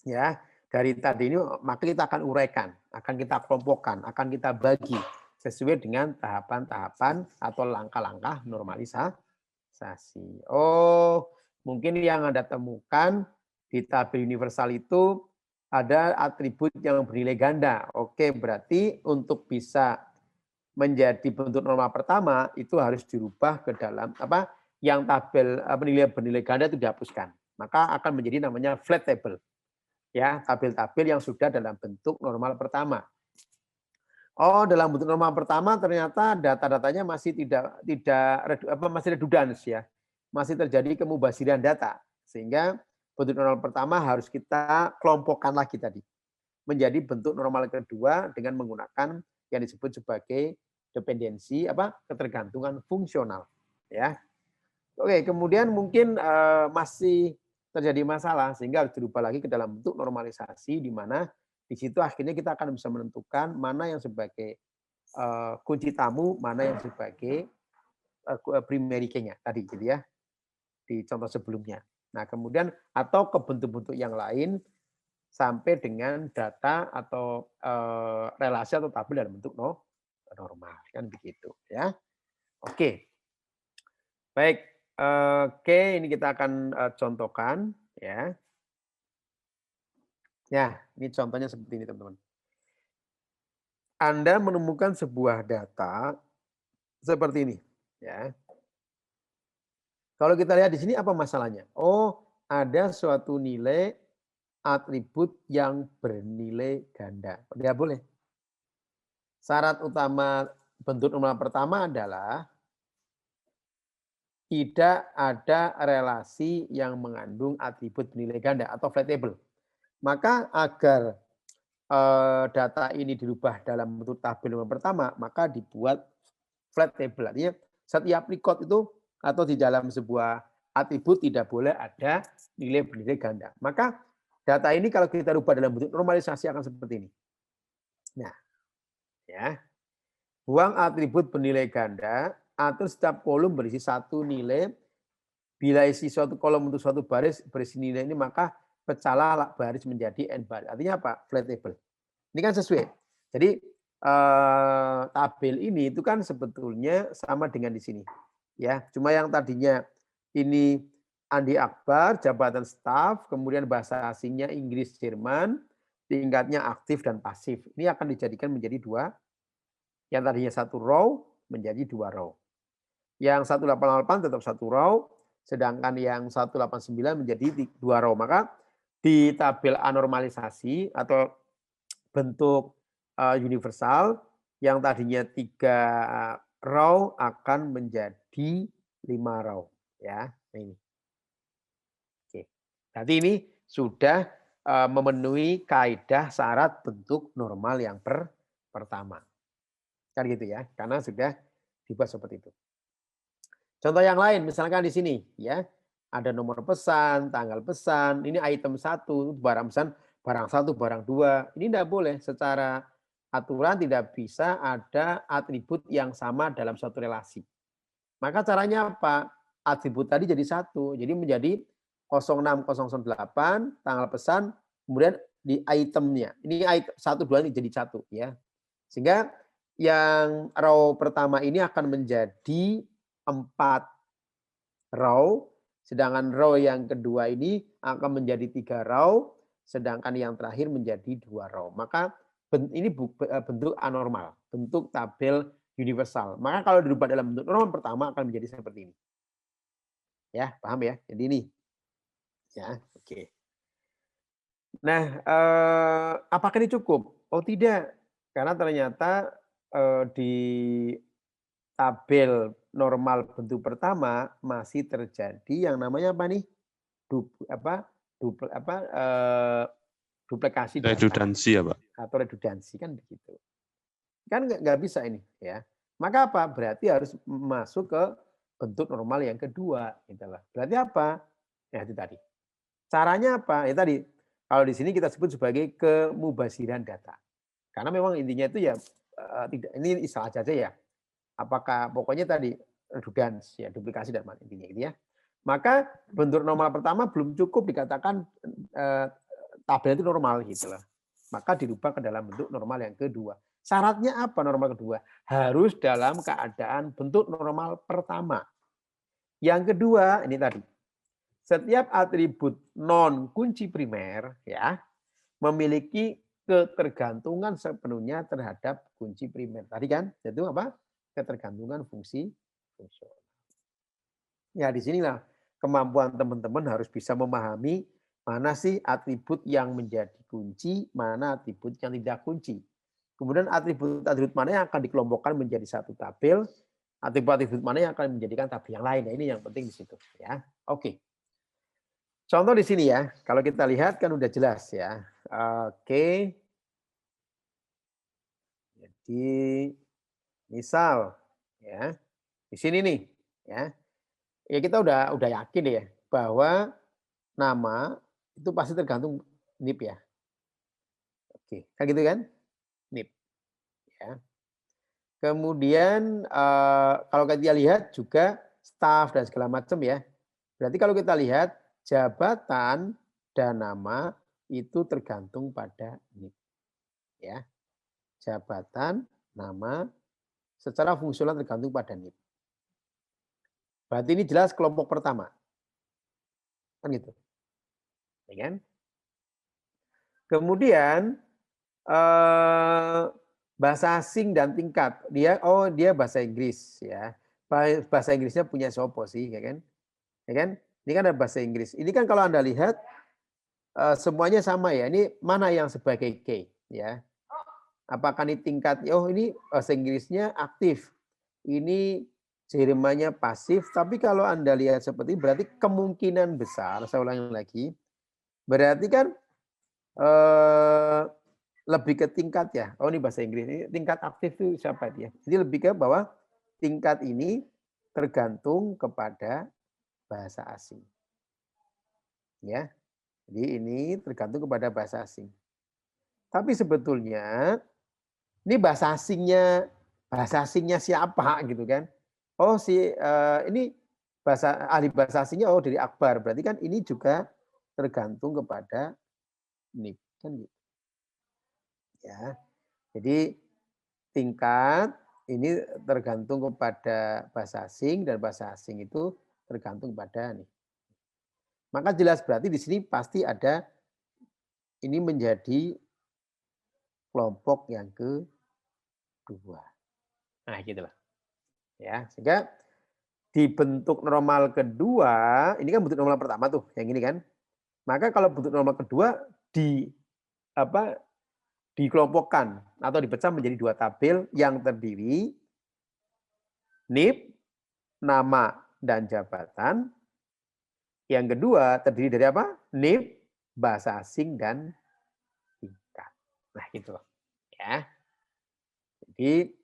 Ya, dari tadi ini maka kita akan uraikan, akan kita kelompokkan, akan kita bagi sesuai dengan tahapan-tahapan atau langkah-langkah normalisasi. Oh, mungkin yang Anda temukan di tabel universal itu ada atribut yang bernilai ganda. Oke, berarti untuk bisa menjadi bentuk normal pertama itu harus dirubah ke dalam yang tabel nilai bernilai ganda itu dihapuskan. Maka akan menjadi namanya flat table. Ya, tabel-tabel yang sudah dalam bentuk normal pertama. Oh, dalam bentuk normal pertama ternyata data-datanya masih masih redundans ya. Masih terjadi kemubasiran data. Sehingga bentuk normal pertama harus kita kelompokkan lagi tadi. Menjadi bentuk normal kedua dengan menggunakan yang disebut sebagai dependensi ketergantungan fungsional ya. Oke, kemudian mungkin masih terjadi masalah sehingga harus dirubah lagi ke dalam bentuk normalisasi di mana di situ akhirnya kita akan bisa menentukan mana yang sebagai kunci tamu, mana yang sebagai primary key-nya tadi gitu ya di contoh sebelumnya. Nah, kemudian atau ke bentuk-bentuk yang lain sampai dengan data atau relasi atau tabel dalam bentuk normal kan begitu ya. Oke. Baik, oke ini kita akan contohkan ya. Ya, ini contohnya seperti ini teman-teman. Anda menemukan sebuah data seperti ini ya. Kalau kita lihat di sini apa masalahnya? Oh, ada suatu nilai atribut yang bernilai ganda. Tidak boleh. Syarat utama bentuk normal pertama adalah tidak ada relasi yang mengandung atribut bernilai ganda atau flat table. Maka agar data ini dirubah dalam bentuk tabel nomor pertama, maka dibuat flat table. Artinya setiap record itu atau di dalam sebuah atribut tidak boleh ada nilai bernilai ganda. Maka data ini kalau kita rubah dalam bentuk normalisasi akan seperti ini. Nah, ya. Buang atribut bernilai ganda, atur setiap kolom berisi satu nilai. Bila isi suatu kolom untuk suatu baris berisi nilai ini, maka pecahlah baris menjadi n baris. Artinya apa? Flat table. Ini kan sesuai. Jadi tabel ini itu kan sebetulnya sama dengan di sini. Ya, cuma yang tadinya ini Andi Akbar, jabatan staf, kemudian bahasa asingnya Inggris, Jerman, tingkatnya aktif dan pasif. Ini akan dijadikan menjadi dua. Yang tadinya satu row menjadi dua row. Yang 188 tetap satu row, sedangkan yang 189 menjadi dua row. Maka di tabel anormalisasi atau bentuk universal yang tadinya 3 row akan menjadi 5 row ya. Ini. Oke. Berarti ini sudah memenuhi kaidah syarat bentuk normal yang pertama. Kan gitu ya, karena sudah dibuat seperti itu. Contoh yang lain misalkan di sini ya, ada nomor pesan, tanggal pesan, ini item 1, barang pesan, barang 1, barang 2. Ini tidak boleh secara aturan tidak bisa ada atribut yang sama dalam suatu relasi. Maka caranya apa? Atribut tadi jadi satu. Jadi menjadi 06008 tanggal pesan, kemudian di itemnya. Ini item 1, 2 ini jadi satu ya. Sehingga yang row pertama ini akan menjadi 4 row, sedangkan row yang kedua ini akan menjadi 3 row, sedangkan yang terakhir menjadi 2 row. Maka ini bentuk anormal, bentuk tabel universal. Maka kalau dirubah dalam bentuk normal pertama akan menjadi seperti ini. Ya, paham ya? Jadi ini. Ya, oke. Nah, apakah ini cukup? Oh tidak, karena ternyata, di tabel normal bentuk pertama masih terjadi yang namanya apa nih? Dub apa, duple apa, duplikasi data Redundansi ya, Pak? atau redundansi kan begitu. Kan nggak bisa ini ya. Maka apa? Berarti harus masuk ke bentuk normal yang kedua gitu loh. Berarti apa? Ya itu tadi. Caranya apa? Ya tadi, kalau di sini kita sebut sebagai kemubasiran data. Karena memang intinya itu ya, tidak ini istilah saja ya. Apakah pokoknya tadi redundans ya, duplikasi dan intinya gitu ya. Maka bentuk normal pertama belum cukup dikatakan tabel itu normal gitu loh. Maka dirubah ke dalam bentuk normal yang kedua. Syaratnya apa normal kedua? Harus dalam keadaan bentuk normal pertama. Yang kedua ini tadi, setiap atribut non kunci primer ya memiliki ketergantungan sepenuhnya terhadap kunci primer. Tadi kan itu apa? Ketergantungan fungsi fungsional. Ya di sinilah kemampuan teman-teman harus bisa memahami mana sih atribut yang menjadi kunci, mana atribut yang tidak kunci. Kemudian atribut-atribut mana yang akan dikelompokkan menjadi satu tabel, atribut-atribut mana yang akan menjadikan tabel yang lain. Nah, ini yang penting di situ ya. Oke. Contoh di sini ya, kalau kita lihat kan udah jelas ya. Oke. Jadi misal ya, di sini nih ya. Ya kita udah yakin ya bahwa nama itu pasti tergantung NIP ya. Oke, kan gitu kan? NIP ya. Kemudian kalau kita lihat juga staff dan segala macam ya. Berarti kalau kita lihat jabatan dan nama itu tergantung pada NIP ya. Jabatan, nama secara fungsional tergantung pada NIP. Berarti ini jelas kelompok pertama. Kan gitu. Ya kan? Kemudian bahasa asing dan tingkat. Dia bahasa Inggris ya. Bahasa Inggrisnya punya sopo sih ya kan? Ya kan? Ini kan ada bahasa Inggris. Ini kan kalau Anda lihat semuanya sama ya. Ini mana yang sebagai K ya? Apakah ini tingkat? Oh ini bahasa Inggrisnya aktif. Ini Jermannya pasif. Tapi kalau Anda lihat seperti ini, berarti kemungkinan besar, saya ulangi lagi, berarti kan lebih ke tingkat ya. Oh ini bahasa Inggris. Ini tingkat aktif itu siapa dia? Jadi lebih ke bahwa tingkat ini tergantung kepada bahasa asing. Ya. Jadi ini tergantung kepada bahasa asing. Tapi sebetulnya ini bahasa asingnya siapa gitu kan? Oh ini ahli bahasa asingnya dari Akbar. Berarti kan ini juga tergantung kepada NIP kan gitu. Ya. Jadi tingkat ini tergantung kepada bahasa asing dan bahasa asing itu tergantung pada nih. Maka jelas berarti di sini pasti ada ini menjadi kelompok yang kedua. Nah, gitu lah. Ya, sehingga di bentuk normal kedua, ini kan bentuk normal pertama tuh, yang ini kan. Maka kalau bentuk normal kedua dikelompokkan atau dipecah menjadi 2 tabel yang terdiri NIP, nama dan jabatan. Yang kedua terdiri dari apa? NIP, bahasa asing dan tingkat. Nah, gitu loh. Ya. Jadi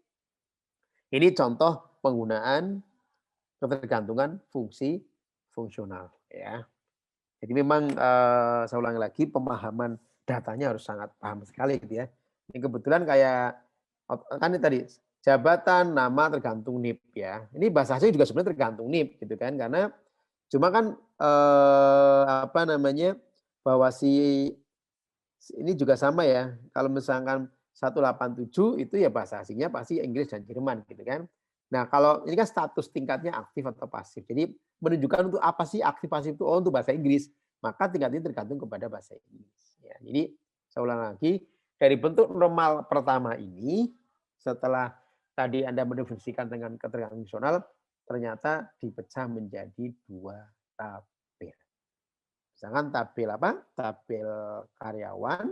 ini contoh penggunaan ketergantungan fungsi fungsional ya. Jadi memang saya ulangi lagi pemahaman datanya harus sangat paham sekali gitu ya. Ini kebetulan kayak kan ini tadi jabatan, nama tergantung NIP ya. Ini bahasa asing juga sebenarnya tergantung NIP gitu kan, karena cuma kan apa namanya bahwa ini juga sama ya. Kalau misalkan 187 itu ya bahasa asingnya pasti Inggris dan Jerman gitu kan. Nah, kalau ini kan status tingkatnya aktif atau pasif. Jadi menunjukkan untuk apa sih aktif pasif itu? Oh, untuk bahasa Inggris. Maka tingkat ini tergantung kepada bahasa Inggris. Ya, jadi saya ulang lagi, dari bentuk normal pertama ini setelah tadi Anda mendefinisikan dengan keterangan fungsional, ternyata dipecah menjadi 2 tabel. Misalkan tabel apa? Tabel karyawan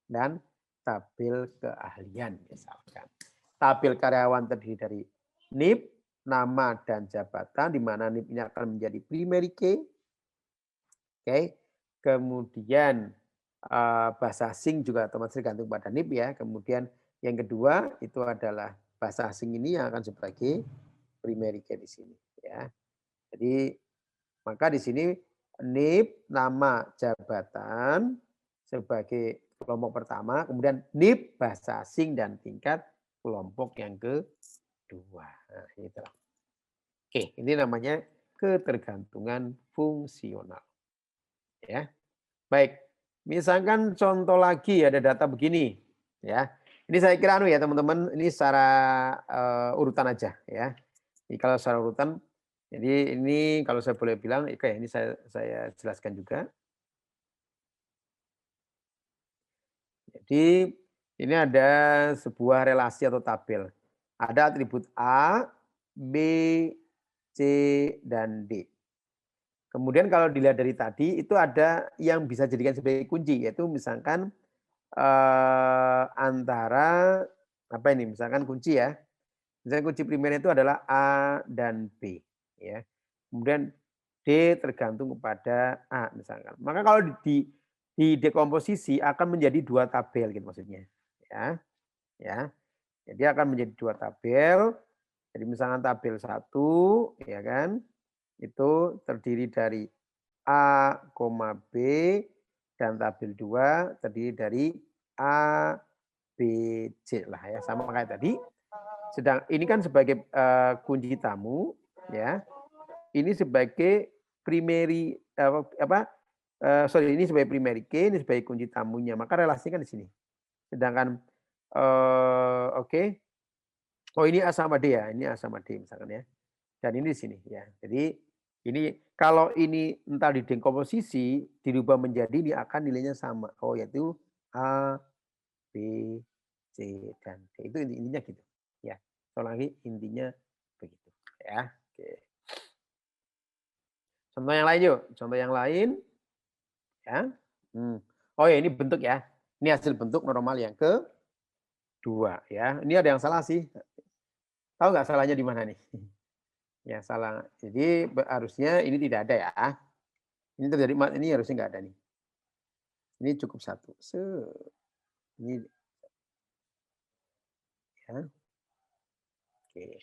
dan tabel keahlian misalkan. Tabel karyawan terdiri dari NIP, nama dan jabatan, di mana NIP ini akan menjadi primary key. Oke. Kemudian bahasa asing juga otomatis tergantung pada NIP ya. Kemudian yang kedua itu adalah bahasa asing ini yang akan sebagai primary key di sini ya. Jadi maka di sini NIP, nama, jabatan sebagai kelompok pertama, kemudian NIP, bahasa asing dan tingkat kelompok yang kedua. Nah, itulah. Oke, ini namanya ketergantungan fungsional. Ya. Baik. Misalkan contoh lagi ada data begini, ya. Ini saya kira ya teman-teman, ini secara urutan aja ya. Jadi kalau secara urutan, jadi ini kalau saya boleh bilang, oke ini saya jelaskan juga. Jadi ini ada sebuah relasi atau tabel. Ada atribut A, B, C, dan D. Kemudian kalau dilihat dari tadi itu ada yang bisa jadikan sebagai kunci, yaitu misalkan antara apa ini? Misalkan kunci ya. Misalnya kunci primernya itu adalah A dan B, ya. Kemudian D tergantung kepada A misalkan. Maka kalau di dekomposisi akan menjadi 2 tabel gitu maksudnya, ya. Ya. Jadi akan menjadi 2 tabel. Jadi misalkan tabel 1 ya kan, itu terdiri dari A, B dan tabel 2 terdiri dari A, B, C lah ya, sama kayak tadi. Sedang ini kan sebagai kunci tamu ya. Ini sebagai primary ini sebagai primary key, ini sebagai kunci tamunya. Maka relasinya kan di sini. Sedangkan oke. Oh ini A sama D ya, ini A sama D misalkan ya. Dan ini di sini ya. Jadi ini kalau ini entar di dekomposisi dirubah menjadi ini akan nilainya sama. Oh yaitu A, B, C, dan D. Itu intinya gitu. Ya. Soal lagi intinya begitu. Ya. Oke. Contoh yang lain yuk. Contoh yang lain. Ya. Oh ya ini bentuk ya. Ini hasil bentuk normal yang kedua ya. Ini ada yang salah sih. Tahu nggak salahnya di mana nih? Ya salah. Jadi harusnya ini tidak ada ya. Ini terjadi, ini harusnya nggak ada nih. Ini cukup 1. Ini ya. Oke.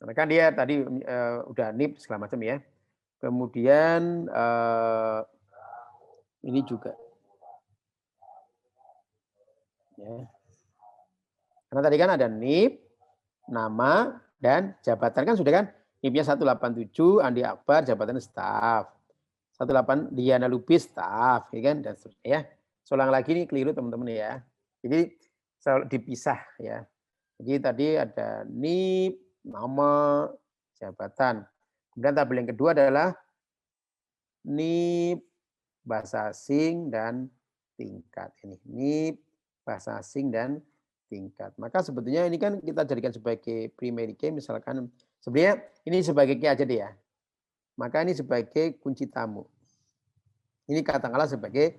Karena kan dia tadi udah NIP segala macam ya. Kemudian ini juga. Ya. Karena tadi kan ada NIP, nama, dan jabatan kan sudah kan. NIP-nya 187, Andi Akbar, jabatan staf. 18 Diana Lubis, staf, ya kan, dan seterusnya ya. Seorang lagi nih keliru teman-teman ya. Jadi dipisah ya. Jadi tadi ada NIP, nama, jabatan. Kemudian tabel yang kedua adalah NIP, bahasa asing, dan tingkat. Ini NIP, bahasa asing, dan tingkat. Maka sebetulnya ini kan kita jadikan sebagai primary key, misalkan sebenarnya ini sebagai key aja deh ya. Maka ini sebagai kunci tamu. Ini katakanlah sebagai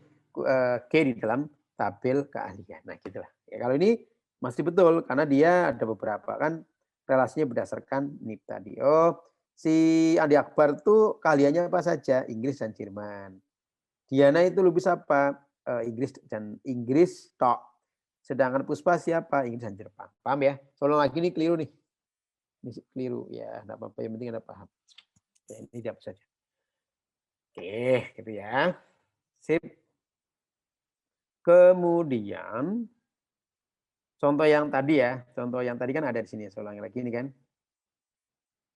key di dalam tabel keahlian. Nah gitulah. Ya, kalau ini masih betul karena dia ada beberapa kan relasinya berdasarkan NIP tadi. Oh, si Andi Akbar tuh keahliannya apa saja? Inggris dan Jerman. Diana itu lupis apa? Inggris tok. Sedangkan Puspa siapa? Inggris dan Jepang. Paham ya? Soalnya lagi ini keliru nih. Ini keliru ya, enggak apa-apa yang penting Anda paham. Ya, ini dapat saja. Oke, gitu ya. Sip. Kemudian contoh yang tadi ya, contoh yang tadi kan ada di sini, saya ulangi lagi ini kan.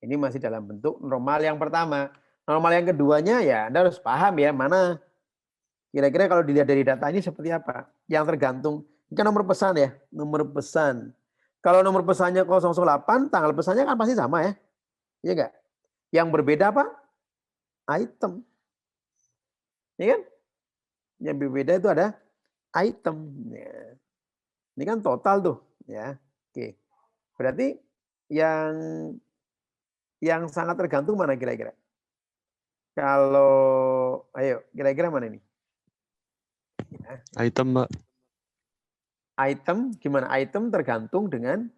Ini masih dalam bentuk normal yang pertama. Normal yang keduanya ya Anda harus paham ya, mana kira-kira kalau dilihat dari data ini seperti apa. Yang tergantung, ini kan nomor pesan ya, nomor pesan. Kalau nomor pesannya 008, tanggal pesannya kan pasti sama ya. Iya enggak? Yang berbeda apa? Item. Ya kan? Yang berbeda itu ada item. Ya. Ini kan total tuh, ya. Oke. Berarti yang sangat tergantung mana kira-kira? Kalau ayo kira-kira mana ini? Ya. Item, Mbak. Item gimana? Item tergantung dengan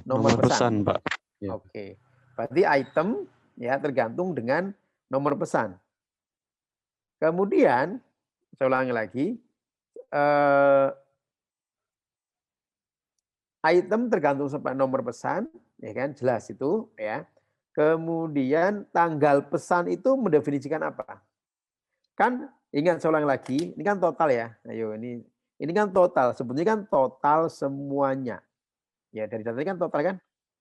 nomor Nomor pesan, Pak. Ya. Oke. Berarti item ya tergantung dengan nomor pesan. Kemudian saya ulangi lagi, item tergantung nomor pesan, ya kan? Jelas itu, ya. Kemudian tanggal pesan itu mendefinisikan apa? Kan ingat saya ulangi lagi, ini kan total ya. Ayo ini kan total, sebetulnya kan total semuanya. Ya dari data ini kan total kan?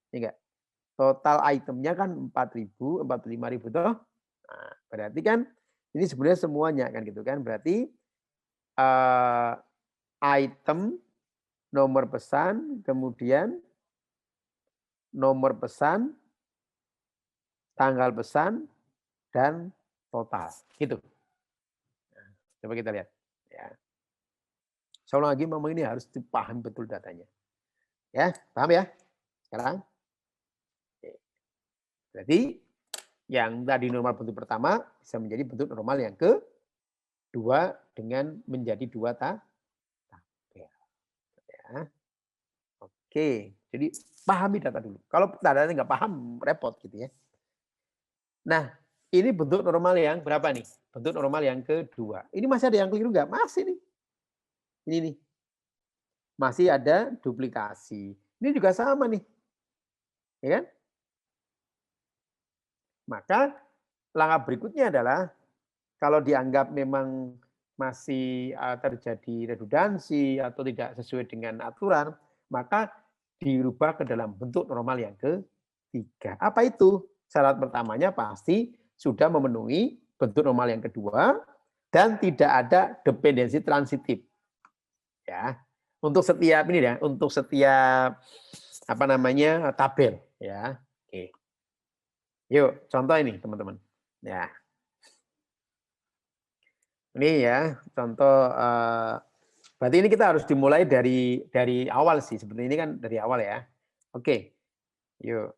Enggak. Total itemnya kan 4.000, 45.000 toh. Nah, berarti kan ini sebenarnya semuanya kan gitu kan. Berarti item, nomor pesan, kemudian nomor pesan, tanggal pesan, dan total. Gitu. Nah, coba kita lihat. Ya. Saya ulang lagi, memang ini harus dipahami betul datanya. Ya, paham ya? Sekarang. Oke. Berarti yang tadi normal bentuk pertama bisa menjadi bentuk normal yang kedua dengan menjadi dua tabel. Ya. Oke, jadi pahami data dulu. Kalau datanya nggak paham, repot gitu ya. Nah, ini bentuk normal yang berapa nih? Bentuk normal yang kedua. Ini masih ada yang keliru nggak? Masih nih. Ini nih. Masih ada duplikasi. Ini juga sama nih. Ya kan? Maka langkah berikutnya adalah kalau dianggap memang masih terjadi redundansi atau tidak sesuai dengan aturan, maka dirubah ke dalam bentuk normal yang ketiga. Apa itu? Syarat pertamanya pasti sudah memenuhi bentuk normal yang kedua dan tidak ada dependensi transitif. Ya. Untuk setiap ini ya, untuk setiap apa namanya tabel ya. Oke. Yuk, contoh ini teman-teman. Ya. Ini ya, contoh berarti ini kita harus dimulai dari awal sih. Seperti ini kan dari awal ya. Oke. Yuk.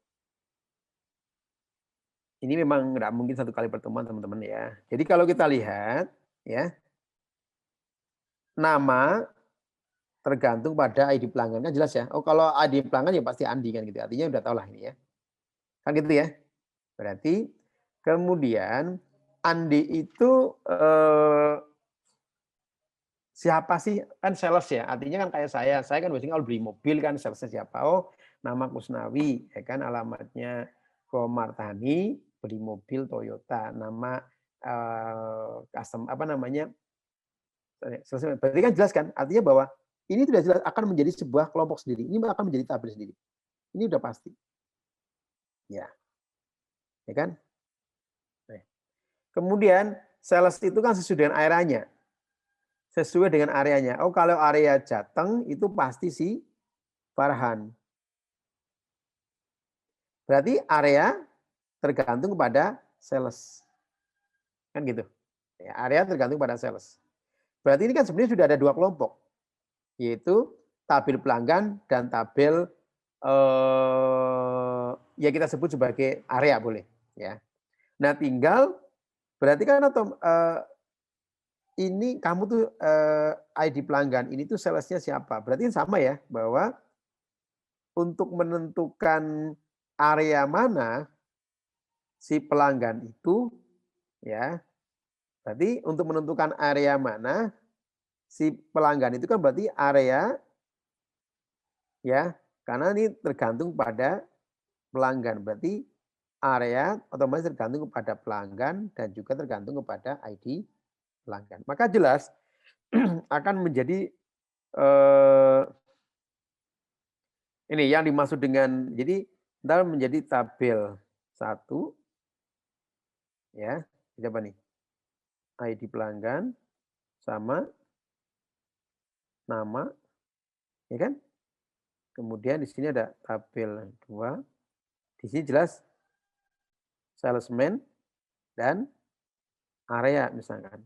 Ini memang nggak mungkin satu kali pertemuan teman-teman ya. Jadi kalau kita lihat ya, nama tergantung pada ID pelanggan kan jelas ya. Oh kalau ID pelanggan ya pasti Andi kan gitu. Artinya udah tahu lah ini ya. Kan gitu ya. Berarti kemudian Andi itu siapa sih? Kan sales ya. Artinya kan kayak saya kan biasanya kalau beli mobil kan salesnya siapa? Oh nama Kusnawi ya kan, alamatnya Komartani, beli mobil Toyota, nama custom apa namanya? Berarti kan jelas kan? Artinya bahwa ini sudah jelas akan menjadi sebuah kelompok sendiri. Ini akan menjadi tabel sendiri. Ini udah pasti. Ya. Ya kan? Nah. Kemudian sales itu kan sesuai dengan areanya. Sesuai dengan areanya. Oh, kalau area Jateng itu pasti si Farhan. Berarti area tergantung kepada sales. Kan gitu. Ya, area tergantung pada sales. Berarti ini kan sebenarnya sudah ada dua kelompok. Yaitu tabel pelanggan dan tabel ya kita sebut sebagai area boleh. Ya. Nah tinggal berarti kan ini kamu tuh ID pelanggan ini tuh salesnya siapa? Berarti sama ya bahwa untuk menentukan area mana si pelanggan itu ya. Berarti untuk menentukan area mana si pelanggan itu kan berarti area ya, karena ini tergantung pada pelanggan. Berarti area otomatis tergantung kepada pelanggan dan juga tergantung kepada ID pelanggan. Maka jelas akan menjadi Ini yang dimaksud dengan jadi ntar menjadi tabel 1 ya. Siapa nih? ID pelanggan sama nama, ya kan? Kemudian di sini ada tabel 2. Di sini jelas salesman dan area misalkan.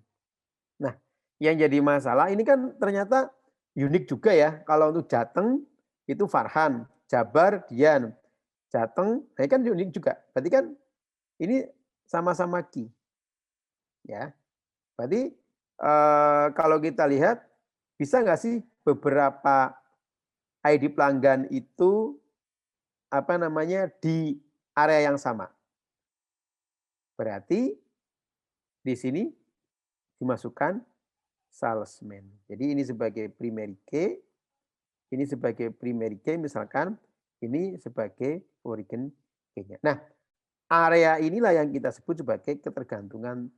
Nah, yang jadi masalah ini kan ternyata unik juga ya. Kalau untuk Jateng itu Farhan, Jabar Dian, Jateng, nah ini kan unik juga. Berarti kan ini sama-sama key, ya. Berarti kalau kita lihat bisa nggak sih beberapa ID pelanggan itu apa namanya di area yang sama? Berarti di sini dimasukkan salesman. Jadi ini sebagai primary key, ini sebagai primary key misalkan, ini sebagai origin key-nya. Nah, area inilah yang kita sebut sebagai ketergantungan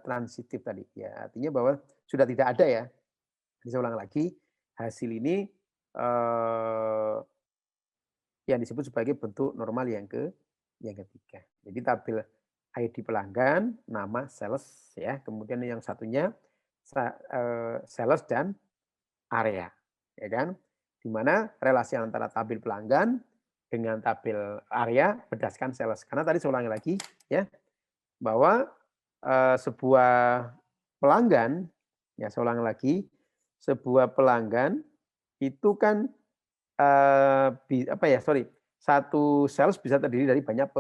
transitif tadi. Ya, artinya bahwa sudah tidak ada ya. Saya ulang lagi, hasil ini yang disebut sebagai bentuk normal yang ketiga. Jadi tabel ID pelanggan, nama sales ya, kemudian yang satunya sales dan area, ya kan? Di mana relasi antara tabel pelanggan dengan tabel area berdasarkan sales. Karena tadi saya ulangi lagi ya, bahwa sebuah pelanggan, ya saya ulangi lagi, sebuah pelanggan itu kan satu sales bisa terdiri dari banyak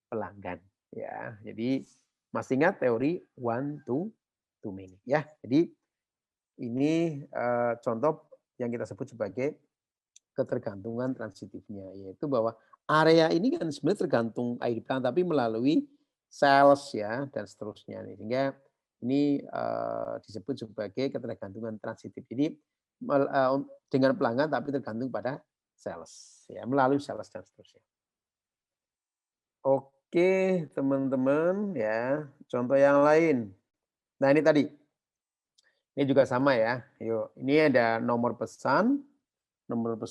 pelanggan. Ya, jadi masih ingat teori one to many ya. Jadi ini contoh yang kita sebut sebagai ketergantungan transitifnya, yaitu bahwa area ini kan sebenarnya tergantung ID pelanggan tapi melalui sales ya dan seterusnya. Sehingga ini disebut sebagai ketergantungan transitif. Jadi dengan pelanggan tapi tergantung pada sales ya, melalui sales dan seterusnya. Oke, teman-teman ya, contoh yang lain. Nah, ini tadi. Ini juga sama ya. Yuk, ini ada nomor pesan, nomor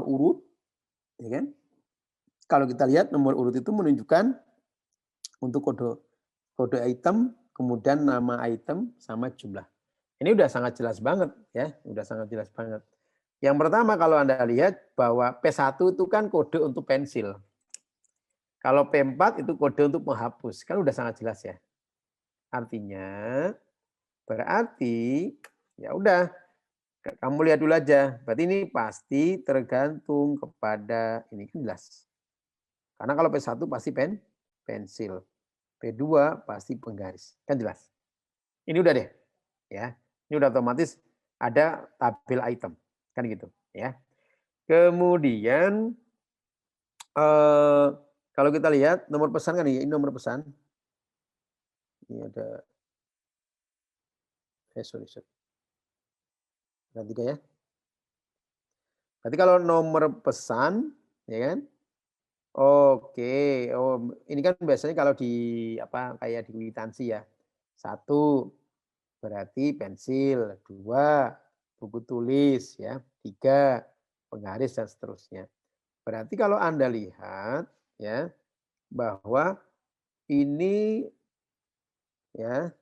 urut, ya kan? Kalau kita lihat nomor urut itu menunjukkan untuk kode item, kemudian nama item sama jumlah. Ini udah sangat jelas banget ya, udah sangat jelas banget. Yang pertama kalau Anda lihat bahwa P1 itu kan kode untuk pensil. Kalau P4 itu kode untuk menghapus, kan udah sangat jelas ya. Artinya berarti ya udah kamu lihat dulu aja. Berarti ini pasti tergantung kepada ini kan jelas. Karena kalau P1 pasti pensil. P2 pasti penggaris. Kan jelas. Ini udah deh. Ya. Ini udah otomatis ada tabel item. Kan gitu, ya. Kemudian kalau kita lihat nomor pesan kan ini nomor pesan. Ini ada sorry. Perhatikan ya. Berarti kalau nomor pesan, ya kan? Oke, ini kan biasanya kalau di apa kayak di kwitansi ya. 1 berarti pensil, 2 buku tulis ya, 3 penggaris dan seterusnya. Berarti kalau Anda lihat ya bahwa ini ya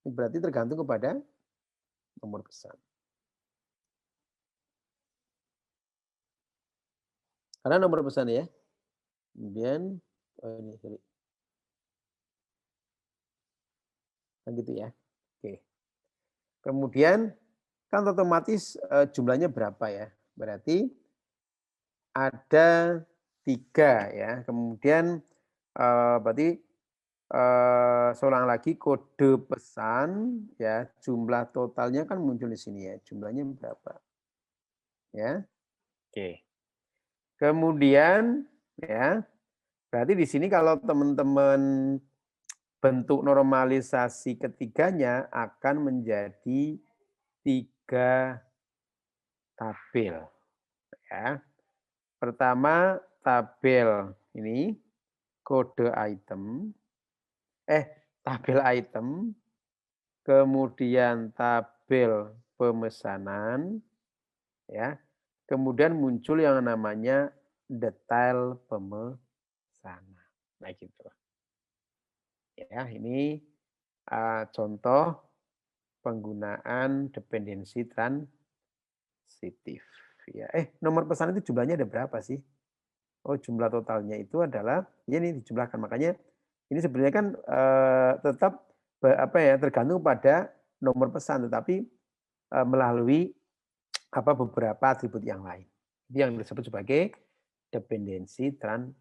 berarti tergantung kepada nomor pesan. Karena nomor pesan ya. Kemudian ini sorry. Kan gitu ya. Oke. Kemudian kan otomatis jumlahnya berapa ya? Berarti ada 3 ya. Kemudian berarti saya ulang lagi kode pesan ya, jumlah totalnya kan muncul di sini ya. Jumlahnya berapa? Ya. Oke. Kemudian ya, berarti di sini kalau teman-teman bentuk normalisasi ketiganya akan menjadi 3 tabel ya. Pertama tabel ini kode item, tabel item, kemudian tabel pemesanan, ya. Kemudian muncul yang namanya detail pemesanan. Nah gitu. Ya, ini contoh penggunaan dependensi transitif. Ya, nomor pesan itu jumlahnya ada berapa sih? Oh, jumlah totalnya itu adalah ya ini dijumlahkan. Makanya ini sebenarnya kan tetap apa ya tergantung pada nomor pesan, tetapi melalui apa beberapa atribut yang lain. Itu yang disebut sebagai dependensi transitif.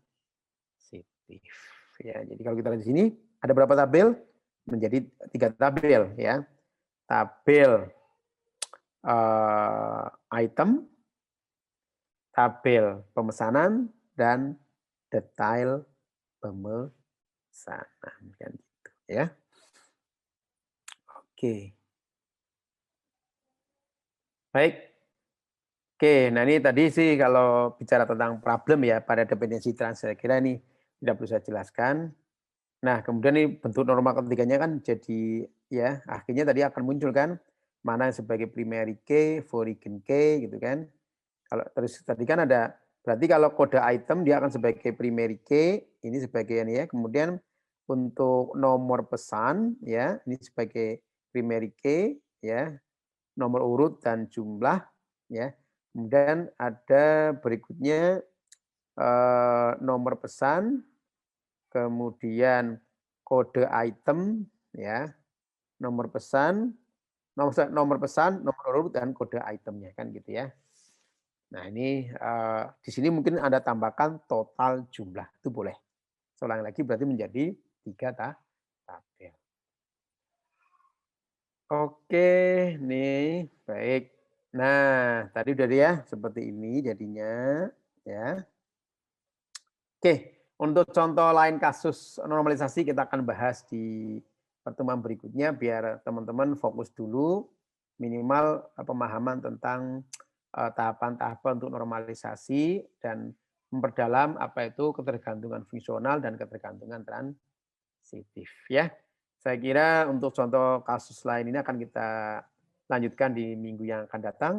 Ya, jadi kalau kita lihat di sini ada berapa tabel? Menjadi 3 tabel ya. Tabel item, tabel pemesanan, dan detail pemesanan kan gitu ya. Oke. Baik. Oke, nah ini tadi sih kalau bicara tentang problem ya pada dependensi trans, saya kira ini tidak perlu saya jelaskan. Nah, kemudian ini bentuk norma ketiganya kan jadi ya akhirnya tadi akan muncul kan mana yang sebagai primary key, foreign key gitu kan. Kalau terus tadi kan ada berarti kalau kode item dia akan sebagai primary key, ini sebagai ini ya. Kemudian untuk nomor pesan ya, ini sebagai primary key ya, nomor urut dan jumlah ya. Kemudian ada berikutnya nomor pesan, kemudian kode item ya, nomor pesan, nomor pesan, nomor urut dan kode itemnya kan gitu ya. Nah ini di sini mungkin Anda tambahkan total jumlah, itu boleh. Saya ulangi lagi berarti menjadi 3 tabel. Oke, nih baik. Nah, tadi udah ya seperti ini jadinya ya. Oke, untuk contoh lain kasus normalisasi kita akan bahas di pertemuan berikutnya biar teman-teman fokus dulu minimal pemahaman tentang tahapan-tahapan untuk normalisasi dan memperdalam apa itu ketergantungan fungsional dan ketergantungan transitif ya. Saya kira untuk contoh kasus lain ini akan kita lanjutkan di minggu yang akan datang.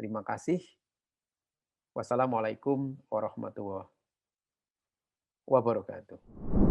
Terima kasih. Wassalamualaikum warahmatullahi wabarakatuh.